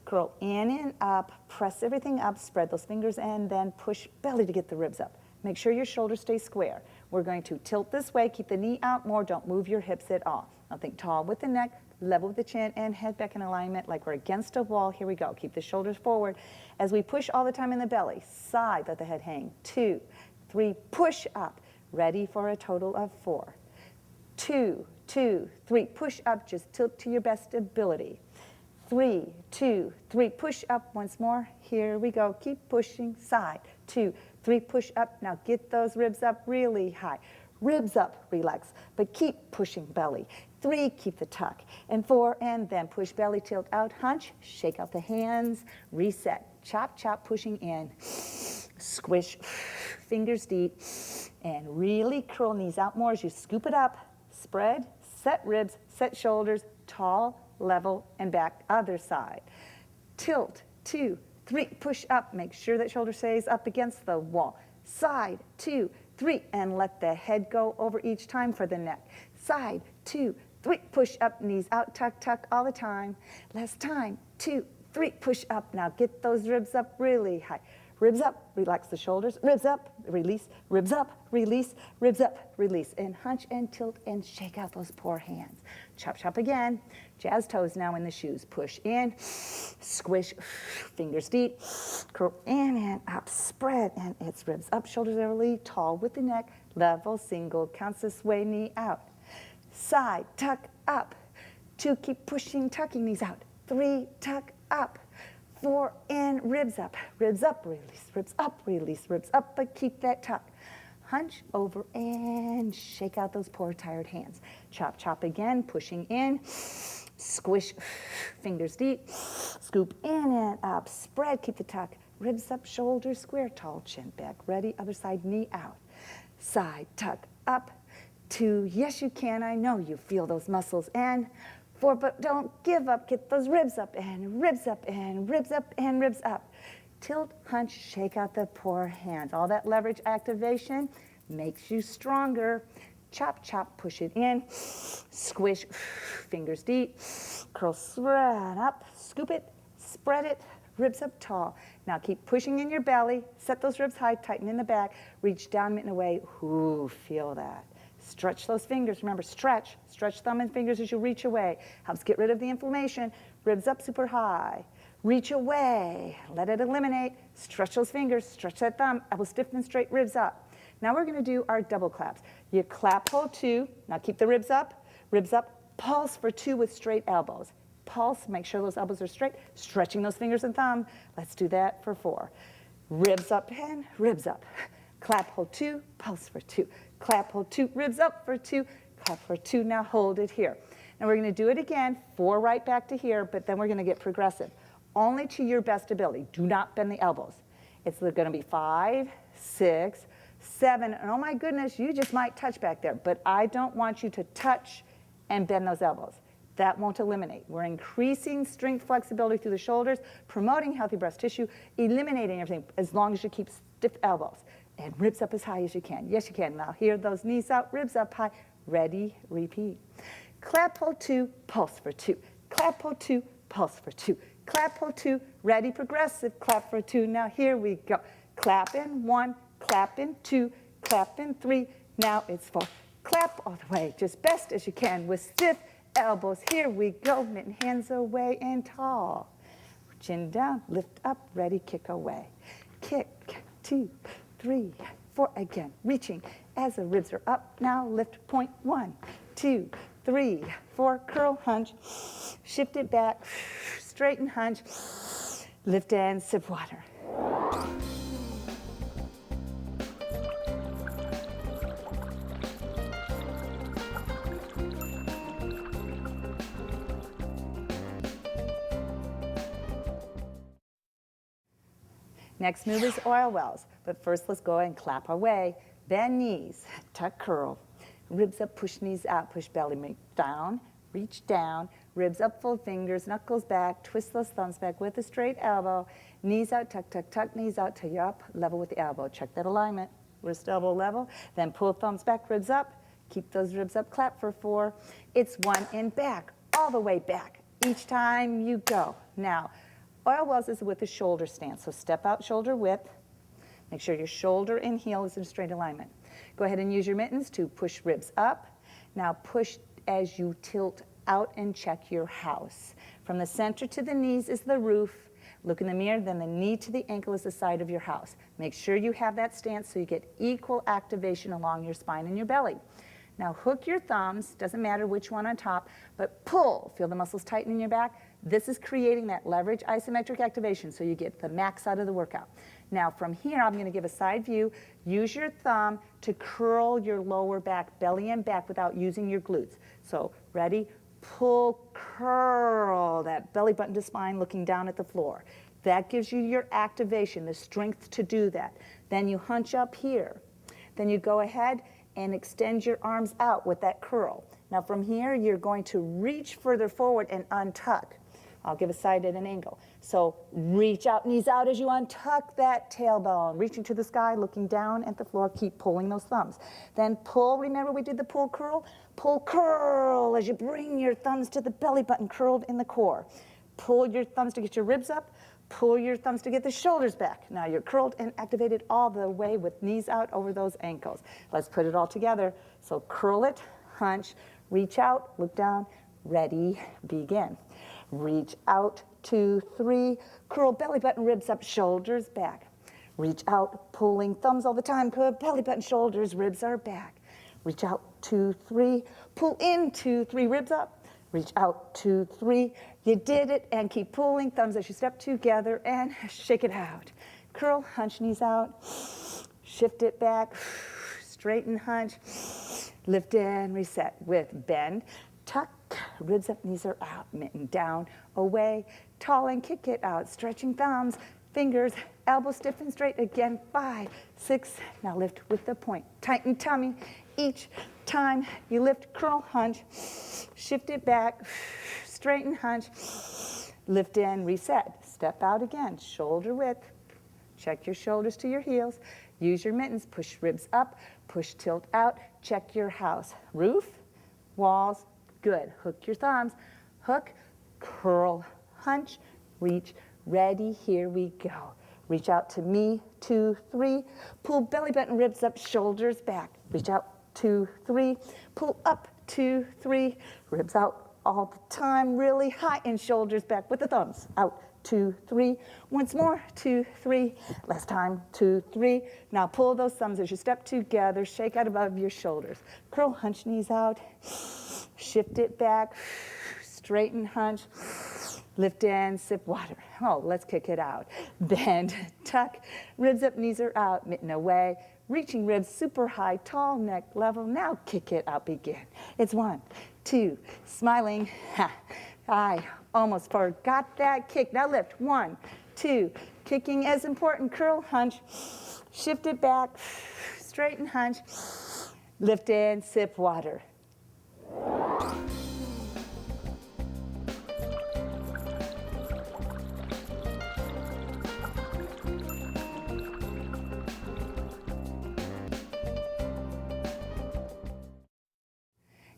curl in and up, press everything up, spread those fingers, and then push belly to get the ribs up. Make sure your shoulders stay square. We're going to tilt this way, keep the knee out more, don't move your hips at all. Now think tall with the neck, level with the chin, and head back in alignment like we're against a wall. Here we go. Keep the shoulders forward. As we push all the time in the belly, side, let the head hang. 2, 3, push up. Ready for a total of 4. 2, 2, 3, push up, just tilt to your best ability. 3, 2, 3, push up once more. Here we go, keep pushing, side. 2, 3, push up. Now get those ribs up really high. Ribs up, relax, but keep pushing belly. 3, keep the tuck. And 4, and then push belly, tilt out, hunch, shake out the hands, reset. Chop, chop, pushing in. Squish, fingers deep, and really curl knees out more as you scoop it up. Spread, set ribs, set shoulders, tall, level, and back, other side. Tilt, 2, 3, push up. Make sure that shoulder stays up against the wall. Side, 2, 3, and let the head go over each time for the neck. Side, 2, 3, push up, knees out, tuck, tuck all the time. Last time, 2, 3, push up. Now get those ribs up really high. Ribs up, relax the shoulders, ribs up, release, ribs up, release, ribs up, release, and hunch and tilt and shake out those poor hands. Chop, chop again. Jazz toes now in the shoes. Push in, squish, fingers deep, curl in and up, spread, and it's ribs up, shoulders really tall with the neck, level, single, counts this way, knee out. Side, tuck, up. 2, keep pushing, tucking knees out. 3, tuck, up. 4, and ribs up, release, ribs up, release, ribs up, but keep that tuck. Hunch over and shake out those poor tired hands. Chop, chop again, pushing in, squish, fingers deep, scoop in and up, spread, keep the tuck, ribs up, shoulders square, tall, chin back, ready, other side, knee out. Side, tuck, up, 2, yes you can, I know you feel those muscles, and 4, but don't give up. Get those ribs up and ribs up and ribs up and ribs up. Tilt, hunch, shake out the poor hands. All that leverage activation makes you stronger. Chop, chop, push it in. Squish, fingers deep. Curl, spread up, scoop it, spread it, ribs up tall. Now keep pushing in your belly. Set those ribs high, tighten in the back. Reach down, mitten away. Ooh, feel that. Stretch those fingers. Remember, stretch. Stretch thumb and fingers as you reach away. Helps get rid of the inflammation. Ribs up super high. Reach away. Let it eliminate. Stretch those fingers. Stretch that thumb. Elbows stiff and straight. Ribs up. Now we're going to do our double claps. You clap, hold 2. Now keep the ribs up. Ribs up. Pulse for 2 with straight elbows. Pulse. Make sure those elbows are straight. Stretching those fingers and thumb. Let's do that for 4. Ribs up and ribs up. clap, hold 2, pulse for 2, clap, hold 2, ribs up for 2, clap for 2, now hold it here. And we're going to do it again, 4 right back to here, but then we're going to get progressive. Only to your best ability. Do not bend the elbows. It's going to be 5, 6, 7, and oh my goodness, you just might touch back there, but I don't want you to touch and bend those elbows. That won't eliminate. We're increasing strength flexibility through the shoulders, promoting healthy breast tissue, eliminating everything as long as you keep stiff elbows. And ribs up as high as you can. Yes, you can. Now here, those knees out, ribs up high. Ready, repeat. Clap, hold 2, pulse for 2. Clap, hold 2, pulse for 2. Clap, hold 2, ready, progressive, clap for 2. Now here we go. Clap in 1, clap in 2, clap in 3. Now it's 4. Clap all the way, just best as you can with stiff elbows. Here we go, mitten hands away and tall. Chin down, lift up, ready, kick away. Kick, 2, 3, 4, again, reaching as the ribs are up. Now lift, point 1, 2, 3, 4, curl, hunch, shift it back, straighten, hunch, lift and sip water. Next move is oil wells, but first let's go and clap away. Bend knees, tuck curl, ribs up, push knees out, push belly down, reach down, ribs up, fold fingers, knuckles back, twist those thumbs back with a straight elbow, knees out, tuck, tuck, tuck, knees out till you're up, level with the elbow. Check that alignment, wrist elbow level, then pull thumbs back, ribs up, keep those ribs up, clap for 4. It's 1 and back, all the way back, each time you go. Now, oil wells is with a shoulder stance, so step out shoulder width. Make sure your shoulder and heel is in straight alignment. Go ahead and use your mittens to push ribs up. Now push as you tilt out and check your house. From the center to the knees is the roof. Look in the mirror, then the knee to the ankle is the side of your house. Make sure you have that stance so you get equal activation along your spine and your belly. Now hook your thumbs, doesn't matter which one on top, but pull. Feel the muscles tighten in your back. This is creating that leverage isometric activation so you get the max out of the workout. Now from here, I'm going to give a side view. Use your thumb to curl your lower back, belly and back without using your glutes. So ready? Pull, curl that belly button to spine looking down at the floor. That gives you your activation, the strength to do that. Then you hunch up here. Then you go ahead and extend your arms out with that curl. Now from here, you're going to reach further forward and untuck. I'll give a side at an angle. So reach out, knees out as you untuck that tailbone, reaching to the sky, looking down at the floor, keep pulling those thumbs. Then pull, remember we did the pull curl? Pull curl as you bring your thumbs to the belly button curled in the core. Pull your thumbs to get your ribs up, pull your thumbs to get the shoulders back. Now you're curled and activated all the way with knees out over those ankles. Let's put it all together. So curl it, hunch, reach out, look down, ready, begin. Reach out, 2, 3, curl belly button, ribs up, shoulders back. Reach out, pulling thumbs all the time, curl belly button, shoulders, ribs are back. Reach out, 2, 3, pull in, 2, 3, ribs up. Reach out, 2, 3, you did it, and keep pulling thumbs as you step together and shake it out. Curl, hunch knees out, shift it back, straighten, hunch, lift and reset with bend, tuck, ribs up, knees are out, mitten down, away, tall and kick it out, stretching thumbs, fingers, elbows stiff and straight, again, 5, 6, now lift with the point, tighten tummy, each time you lift, curl, hunch, shift it back, straighten, hunch, lift and reset, step out again, shoulder width, check your shoulders to your heels, use your mittens, push ribs up, push tilt out, check your house, roof, walls, good. Hook your thumbs. Hook, curl, hunch, reach, ready, here we go. Reach out to me, 2, 3, pull belly button, ribs up, shoulders back. Reach out, 2, 3, pull up, 2, 3, ribs out all the time, really high, and shoulders back with the thumbs. Out, 2, 3, once more, 2, 3, last time, 2, 3. Now pull those thumbs as you step together, shake out above your shoulders. Curl, hunch knees out, shift it back, straighten, hunch, lift and sip water. Oh, let's kick it out. Bend, tuck, ribs up, knees are out, mitten away, reaching ribs super high, tall, neck level. Now kick it out, begin. It's 1, 2, smiling. Ha. I almost forgot that kick. Now lift, 1, 2, kicking is important, curl, hunch, shift it back, straighten, hunch, lift and sip water.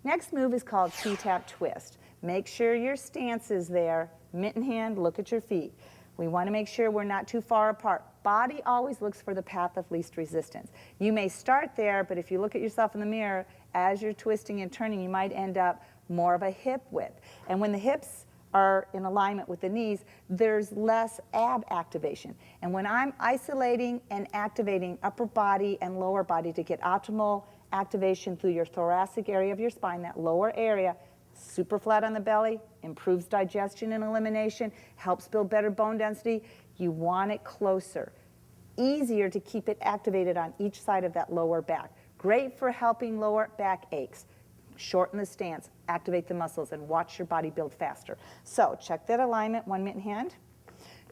Next move is called Tapp twist. Make sure your stance is there. Mitten hand, look at your feet. We want to make sure we're not too far apart. Body always looks for the path of least resistance. You may start there, but if you look at yourself in the mirror, as you're twisting and turning, you might end up more of a hip width. And when the hips are in alignment with the knees, there's less ab activation. And when I'm isolating and activating upper body and lower body to get optimal activation through your thoracic area of your spine, that lower area, super flat on the belly, improves digestion and elimination, helps build better bone density. You want it closer. Easier to keep it activated on each side of that lower back. Great for helping lower back aches. Shorten the stance, activate the muscles, and watch your body build faster. So check that alignment, 1 mitten hand.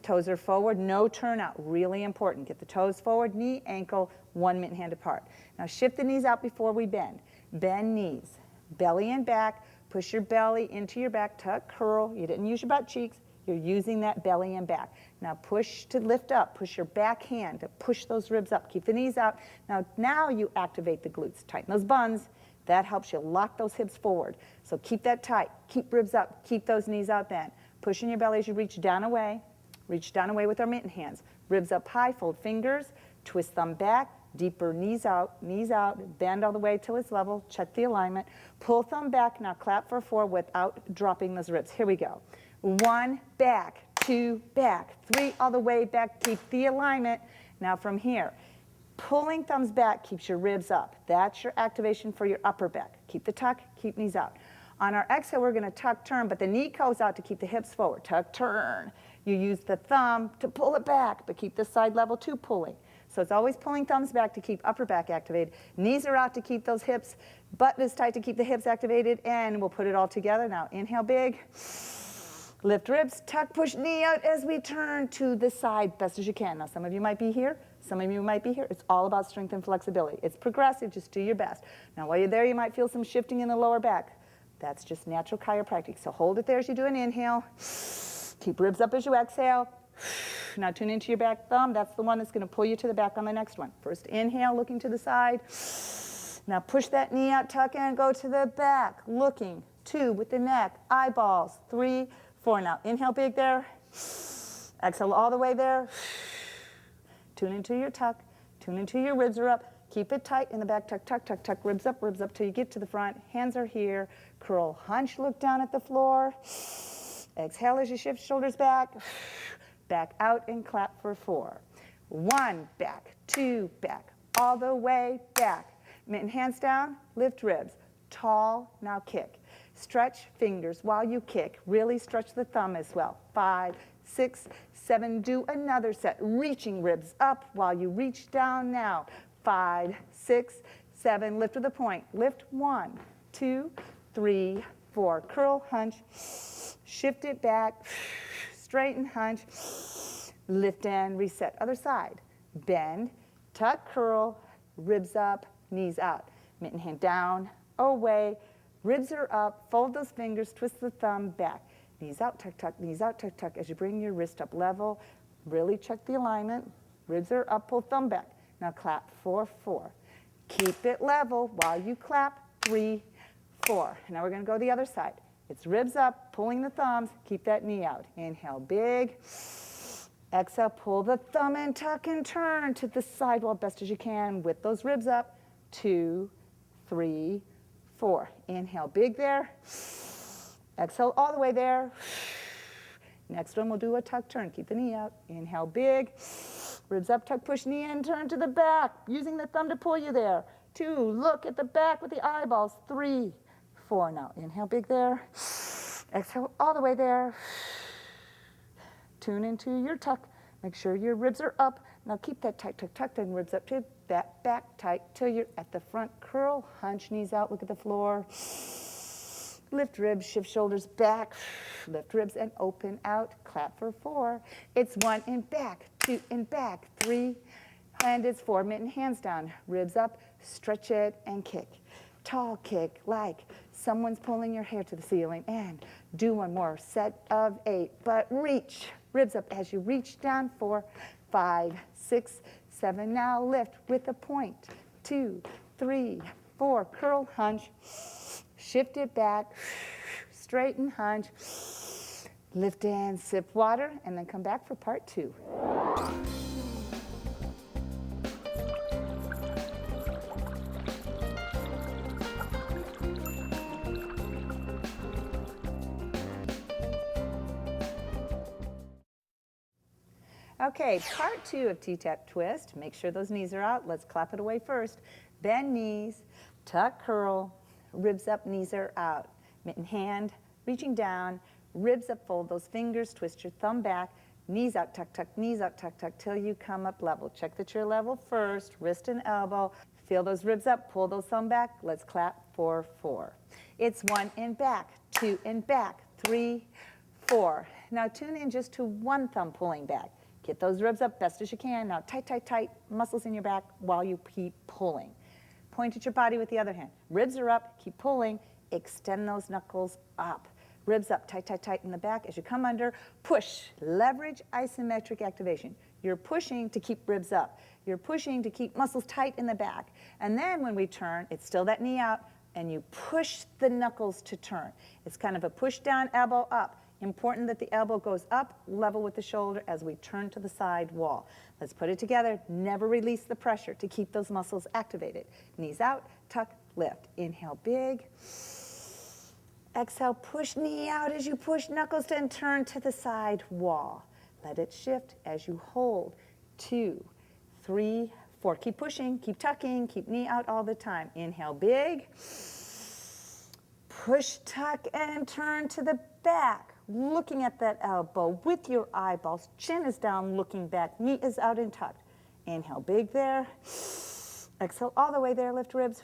Toes are forward, no turnout, really important. Get the toes forward, knee, ankle, 1 mitten hand apart. Now shift the knees out before we bend. Bend knees, belly and back, push your belly into your back, tuck, curl. You didn't use your butt cheeks, you're using that belly and back. Now push to lift up, push your back hand to push those ribs up, keep the knees out. Now you activate the glutes, tighten those buns. That helps you lock those hips forward. So keep that tight, keep ribs up, keep those knees out then. Pushing your belly as you reach down away with our mitten hands. Ribs up high, fold fingers, twist thumb back, deeper knees out, bend all the way till it's level, check the alignment. Pull thumb back, now clap for 4 without dropping those ribs. Here we go. 1, back, 2, back, 3, all the way back, keep the alignment. Now from here, pulling thumbs back keeps your ribs up. That's your activation for your upper back. Keep the tuck, keep knees out. On our exhale, we're gonna tuck, turn, but the knee goes out to keep the hips forward. Tuck, turn. You use the thumb to pull it back, but keep this side level too pulling. So it's always pulling thumbs back to keep upper back activated. Knees are out to keep those hips. Butt is tight to keep the hips activated, and we'll put it all together. Now inhale big. Lift ribs, tuck, push knee out as we turn to the side best as you can. Now some of you might be here, some of you might be here. It's all about strength and flexibility. It's progressive, just do your best. Now while you're there, you might feel some shifting in the lower back. That's just natural chiropractic. So hold it there as you do an inhale. Keep ribs up as you exhale. Now tune into your back thumb. That's the one that's going to pull you to the back on the next one. First inhale, looking to the side. Now push that knee out, tuck and go to the back. Looking, 2 with the neck, eyeballs, 3, 4. Now inhale big there. Exhale all the way there. Tune into your tuck. Tune into your ribs are up. Keep it tight in the back, tuck, tuck, tuck, tuck, ribs up till you get to the front. Hands are here. Curl, hunch, look down at the floor. Exhale as you shift shoulders back. Back out and clap for 4. 1, back, 2, back, all the way back. Mitten hands down, lift ribs. Tall, now kick. Stretch fingers while you kick. Really stretch the thumb as well. 5, 6, 7, do another set. Reaching ribs up while you reach down now. 5, 6, 7, lift with a point. Lift 1, 2, 3, 4. Curl, hunch, shift it back, straighten, hunch, lift and reset. Other side. Bend, tuck, curl, ribs up, knees out. Mitten hand down, away, ribs are up, fold those fingers, twist the thumb back. Knees out, tuck, tuck, knees out, tuck, tuck. As you bring your wrist up level, really check the alignment. Ribs are up, pull thumb back. Now clap for 4. Keep it level while you clap, 3, 4. Now we're going to go the other side. It's ribs up, pulling the thumbs, keep that knee out. Inhale big. Exhale, pull the thumb and tuck and turn to the side wall best as you can with those ribs up. 2, 3, 4. Inhale big there. Exhale all the way there. Next one, we'll do a tuck turn. Keep the knee out. Inhale big. Ribs up, tuck, push knee in, turn to the back, using the thumb to pull you there. 2, look at the back with the eyeballs. 3, 4. Now inhale big there. Exhale all the way there. Tune into your tuck. Make sure your ribs are up. Now keep that tight, tuck, tucked, and ribs up to that back tight till you're at the front. Curl, hunch, knees out, look at the floor. Lift ribs, shift shoulders back. Lift ribs and open out. Clap for 4. It's 1 and back, 2 and back, 3, and it's 4. Mitten hands down, ribs up, stretch it and kick. Tall kick like someone's pulling your hair to the ceiling. And do one more set of 8, but reach. Ribs up as you reach down. 4, 5, 6, 7. Now lift with a point. 2, 3, 4. Curl, hunch. Shift it back. Straighten, hunch. Lift and sip water, and then come back for part 2. Okay, part 2 of T-Tap Twist. Make sure those knees are out. Let's clap it away first. Bend knees, tuck, curl, ribs up, knees are out. Mitten hand, reaching down, ribs up, fold those fingers, twist your thumb back, knees out, tuck, tuck, knees out, tuck, tuck, till you come up level. Check that you're level first, wrist and elbow. Feel those ribs up, pull those thumb back. Let's clap for 4. It's 1 and back, 2 and back, 3, 4. Now tune in just to one thumb pulling back. Get those ribs up best as you can. Now tight, tight, tight, muscles in your back while you keep pulling. Point at your body with the other hand. Ribs are up, keep pulling, extend those knuckles up. Ribs up, tight, tight, tight in the back. As you come under, push, leverage, isometric activation. You're pushing to keep ribs up. You're pushing to keep muscles tight in the back. And then when we turn, it's still that knee out, and you push the knuckles to turn. It's kind of a push down, elbow up. Important that the elbow goes up, level with the shoulder as we turn to the side wall. Let's put it together. Never release the pressure to keep those muscles activated. Knees out, tuck, lift. Inhale big. Exhale, push knee out as you push knuckles and turn to the side wall. Let it shift as you hold. 2, 3, 4. Keep pushing, keep tucking, keep knee out all the time. Inhale big. Push, tuck, and turn to the back. Looking at that elbow with your eyeballs. Chin is down, looking back. Knee is out and tucked. Inhale big there. Exhale all the way there. Lift ribs.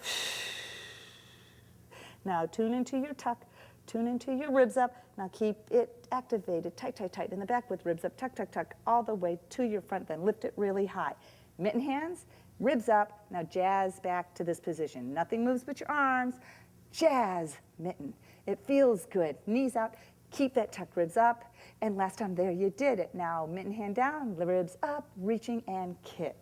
Now tune into your tuck. Tune into your ribs up. Now keep it activated. Tight, tight, tight in the back with ribs up. Tuck, tuck, tuck all the way to your front. Then lift it really high. Mitten hands, ribs up. Now jazz back to this position. Nothing moves but your arms. Jazz, mitten. It feels good. Knees out. Keep that tuck, ribs up. And last time there you did it. Now mitten hand down, ribs up, reaching and kick.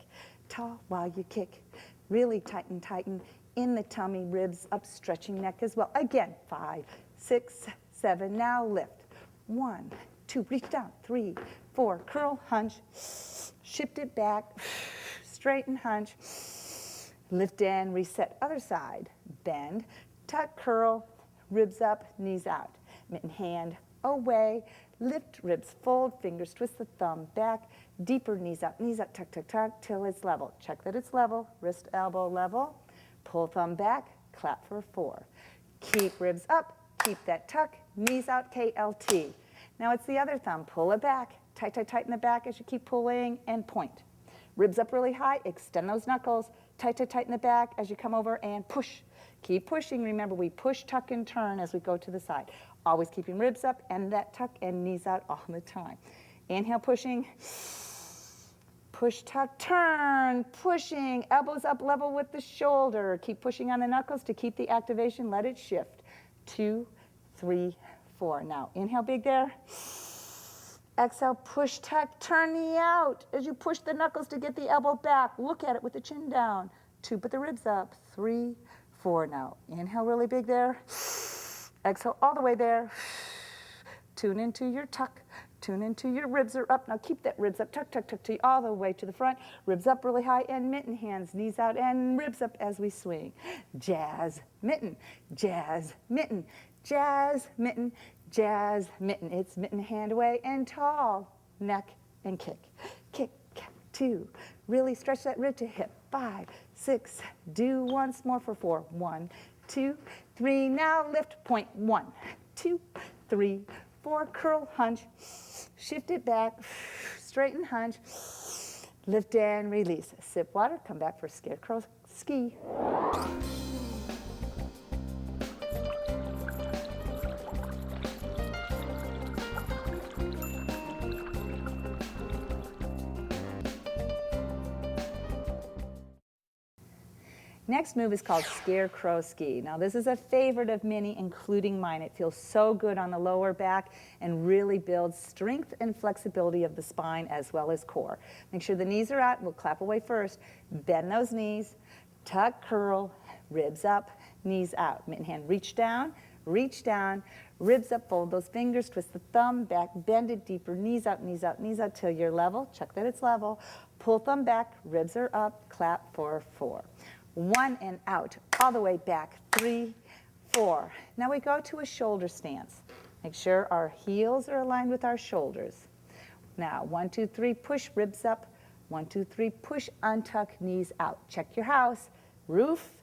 Tall while you kick. Really tighten, tighten in the tummy, ribs up, stretching neck as well. Again, 5, 6, 7. Now lift. 1, 2, reach down. 3, 4, curl, hunch. Shift it back. Straighten, hunch. Lift and reset. Other side. Bend, tuck, curl, ribs up, knees out. Mitten hand away, lift, ribs fold, fingers twist the thumb back, deeper knees up, tuck, tuck, tuck, till it's level. Check that it's level, wrist, elbow level, pull thumb back, clap for 4. Keep ribs up, keep that tuck, knees out, KLT. Now it's the other thumb, pull it back, tight, tight, tight in the back as you keep pulling, and point. Ribs up really high, extend those knuckles, tight, tight, tight in the back as you come over and push. Keep pushing. Remember, we push, tuck, and turn as we go to the side. Always keeping ribs up and that tuck and knees out all the time. Inhale, pushing. Push, tuck, turn, pushing. Elbows up level with the shoulder. Keep pushing on the knuckles to keep the activation. Let it shift. 2, 3, 4. Now, inhale big there. Exhale, push, tuck, turn knee out. As you push the knuckles to get the elbow back, look at it with the chin down. 2, put the ribs up. 3, 4. Now, inhale really big there. Exhale all the way there. Tune into your tuck. Tune into your ribs are up. Now keep that ribs up. Tuck, tuck, tuck, tuck all the way to the front. Ribs up really high and mitten hands, knees out and ribs up as we swing. Jazz, mitten, jazz, mitten, jazz, mitten, jazz, mitten. It's mitten hand away and tall, neck and kick. Kick, kick, 2. Really stretch that rib to hip. 5, 6. Do once more for 4. 1, 2, 3. Now lift point. 1, 2, 3, 4, curl, hunch, shift it back, straighten, hunch, lift and release. Sip water, come back for scarecrow ski. Next move is called Scarecrow Ski. Now this is a favorite of many, including mine. It feels so good on the lower back and really builds strength and flexibility of the spine as well as core. Make sure the knees are out. We'll clap away first. Bend those knees, tuck, curl, ribs up, knees out. Mitten hand, reach down, ribs up, fold those fingers, twist the thumb back, bend it deeper, knees out, knees out, knees out till you're level. Check that it's level. Pull thumb back, ribs are up, clap for 4. 1 and out, all the way back, 3, 4. Now we go to a shoulder stance. Make sure our heels are aligned with our shoulders. Now, 1, 2, 3, push, ribs up. 1, 2, 3, push, untuck, knees out. Check your house, roof,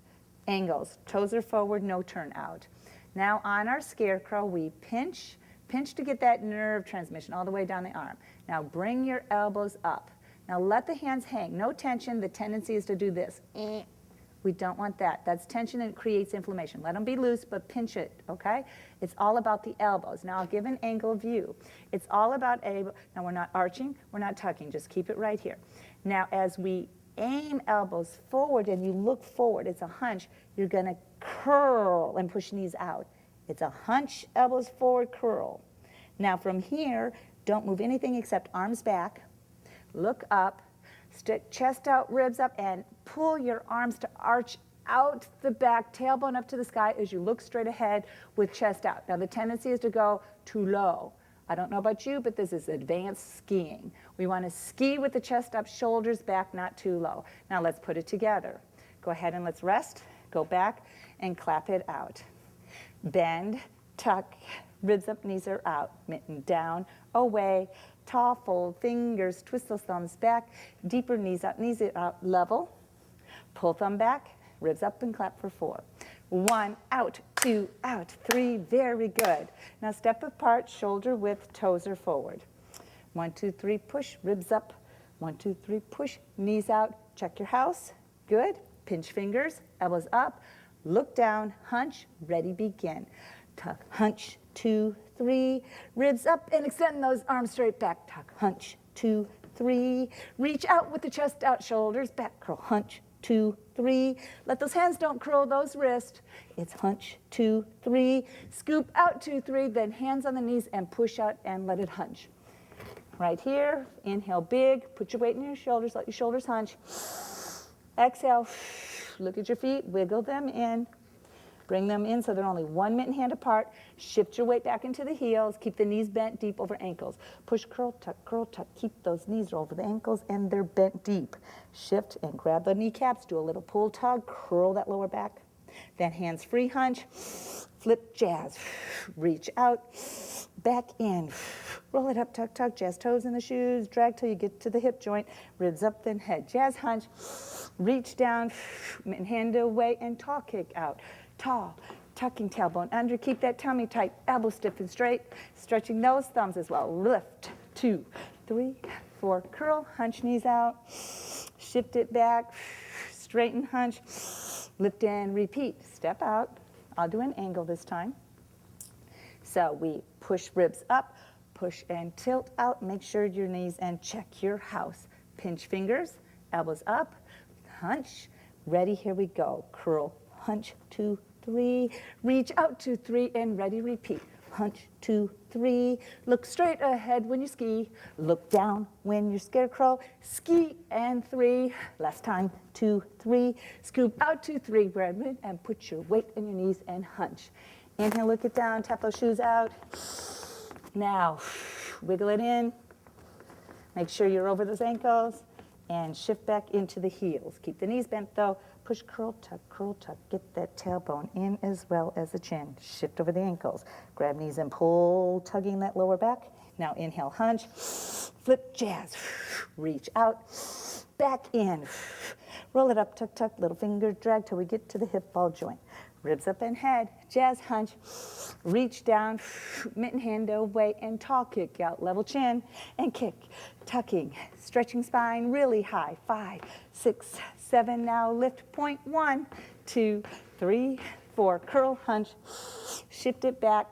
angles. Toes are forward, no turn out. Now on our scarecrow, we pinch to get that nerve transmission all the way down the arm. Now bring your elbows up. Now let the hands hang, no tension. The tendency is to do this. We don't want that. That's tension and it creates inflammation. Let them be loose, but pinch it, okay? It's all about the elbows. Now I'll give an angle view. It's all about, now we're not arching, we're not tucking, just keep it right here. Now as we aim elbows forward and you look forward, it's a hunch, you're gonna curl and push knees out. It's a hunch, elbows forward, curl. Now from here, don't move anything except arms back, look up, stick chest out, ribs up, and pull your arms to arch out the back, tailbone up to the sky as you look straight ahead with chest out. Now the tendency is to go too low. I don't know about you, but this is advanced skiing. We want to ski with the chest up, shoulders back, not too low. Now let's put it together. Go ahead and let's rest, go back, and clap it out. Bend, tuck, ribs up, knees are out, mitten down, away, tall, fold, fingers, twist those thumbs back, deeper, knees out, level, pull thumb back, ribs up and clap for 4. 1, out, 2, out, 3, very good. Now step apart, shoulder width, toes are forward. 1, 2, 3, push, ribs up. 1, 2, 3, push, knees out, check your house, good. Pinch fingers, elbows up, look down, hunch, ready, begin. Tuck, hunch, 2, 3, ribs up and extend those arms straight back. Tuck, hunch, 2, 3, reach out with the chest out, shoulders back, curl, hunch, 2, 3. Let those hands don't curl those wrists. It's hunch, 2, 3, scoop out, 2, 3, then hands on the knees and push out and let it hunch. Right here, inhale big, put your weight in your shoulders, let your shoulders hunch. Exhale, look at your feet, wiggle them in. Bring them in so they're only 1 mitten hand apart. Shift your weight back into the heels. Keep the knees bent deep over ankles. Push, curl, tuck. Keep those knees over the ankles and they're bent deep. Shift and grab the kneecaps. Do a little pull tug. Curl that lower back. Then hands free hunch. Flip, jazz. Reach out. Back in. Roll it up, tuck. Jazz toes in the shoes. Drag till you get to the hip joint. Ribs up, then head. Jazz hunch. Reach down. Mitten hand away and tall kick out. Tall, tucking tailbone under, keep that tummy tight, elbow stiff and straight, stretching those thumbs as well. Lift, 2, 3, 4, curl, hunch knees out, shift it back, straighten, hunch, lift and repeat. Step out. I'll do an angle this time. So we push ribs up, push and tilt out, make sure your knees and check your house. Pinch fingers, elbows up, hunch, ready, here we go. Curl, hunch, 2, 3, reach out, 2, 3, and ready, repeat. Hunch, 2, 3, look straight ahead when you ski, look down when you're scarecrow, ski, and 3, last time, 2, 3, scoop out, 2, 3, grab it, and put your weight in your knees and hunch. Inhale, look it down, tap those shoes out. Now, wiggle it in, make sure you're over those ankles, and shift back into the heels. Keep the knees bent though. Push, curl, tuck. Get that tailbone in as well as the chin. Shift over the ankles. Grab knees and pull, tugging that lower back. Now inhale, hunch. Flip, jazz. Reach out. Back in. Roll it up, tuck. Little finger drag till we get to the hip ball joint. Ribs up and head. Jazz, hunch. reach down, mitten hand away, and tall kick out, level chin, and kick, tucking, stretching spine really high. 5, 6, 7, now lift, point 1, 2, 3, 4, curl, hunch, shift it back,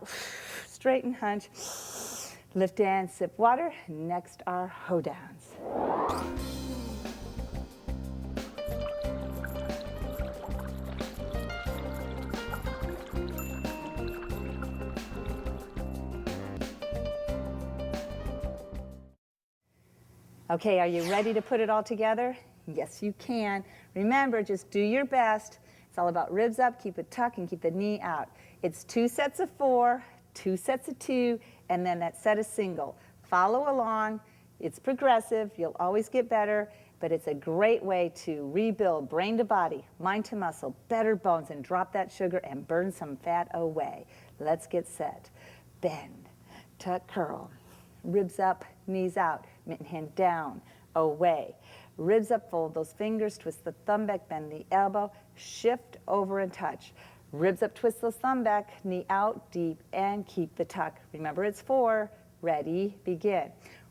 straighten, hunch, lift and sip water. Next are hoedowns. Okay, are you ready to put it all together? Yes, you can. Remember, just do your best. It's all about ribs up, keep it tucked, and keep the knee out. It's 2 sets of 4, 2 sets of 2, and then that set of single. Follow along. It's progressive. You'll always get better, but it's a great way to rebuild brain to body, mind to muscle, better bones, and drop that sugar and burn some fat away. Let's get set. Bend, tuck, curl. Ribs up, knees out, mitten hand down, away. Ribs up, fold those fingers, twist the thumb back, bend the elbow, shift over and touch. Ribs up, twist those thumb back, knee out, deep, and keep the tuck. Remember, it's 4. Ready, begin.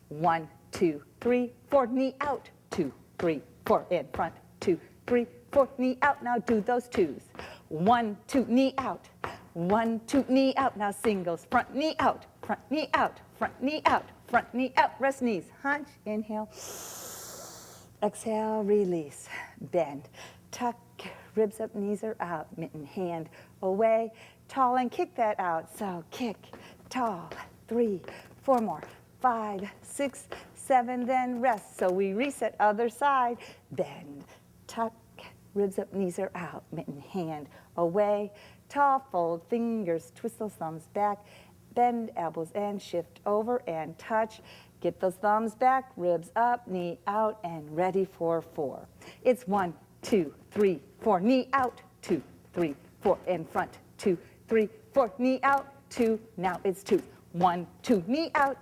1, 2, 3, 4, knee out, 2, 3, 4, in front, 2, 3, 4, knee out. Now do those 2s. 1, 2, knee out. 1, 2, knee out. Now singles, front knee out, front knee out, front knee out, front knee out. Rest knees, hunch, inhale. Exhale, release, bend, tuck, ribs up, knees are out, mitten hand away, tall, and kick that out. So kick, tall, 3, 4 more, 5, 6, 7, then rest. So we reset other side, bend, tuck, ribs up, knees are out, mitten hand away, tall, fold fingers, twist those thumbs back, bend elbows and shift over and touch. Get those thumbs back, ribs up, knee out, and ready for 4. It's 1, 2, 3, 4, knee out, 2, 3, 4, in front, 2, 3, 4, knee out, 2, now it's 2. 1, 2, knee out,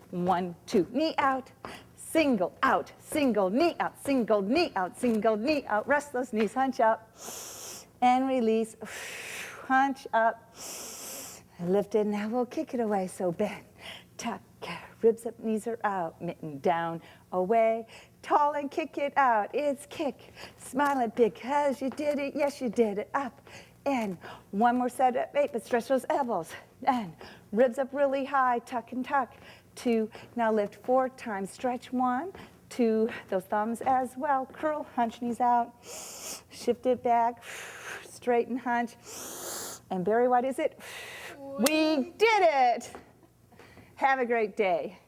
1, 2, knee out, single out, single knee out, single knee out, single knee out. Rest those knees, hunch up, and release, hunch up, lift it. Now we'll kick it away, so bend, tuck, ribs up, knees are out, mitten down, away, tall, and kick it out. It's kick, smile it because you did it, yes you did it, up, and 1 more set of 8, but stretch those elbows, and ribs up really high, tuck and tuck, 2, now lift 4 times, stretch 1, 2, those thumbs as well, curl, hunch knees out, shift it back, straighten, hunch, and Barry, what is it? We did it! Have a great day.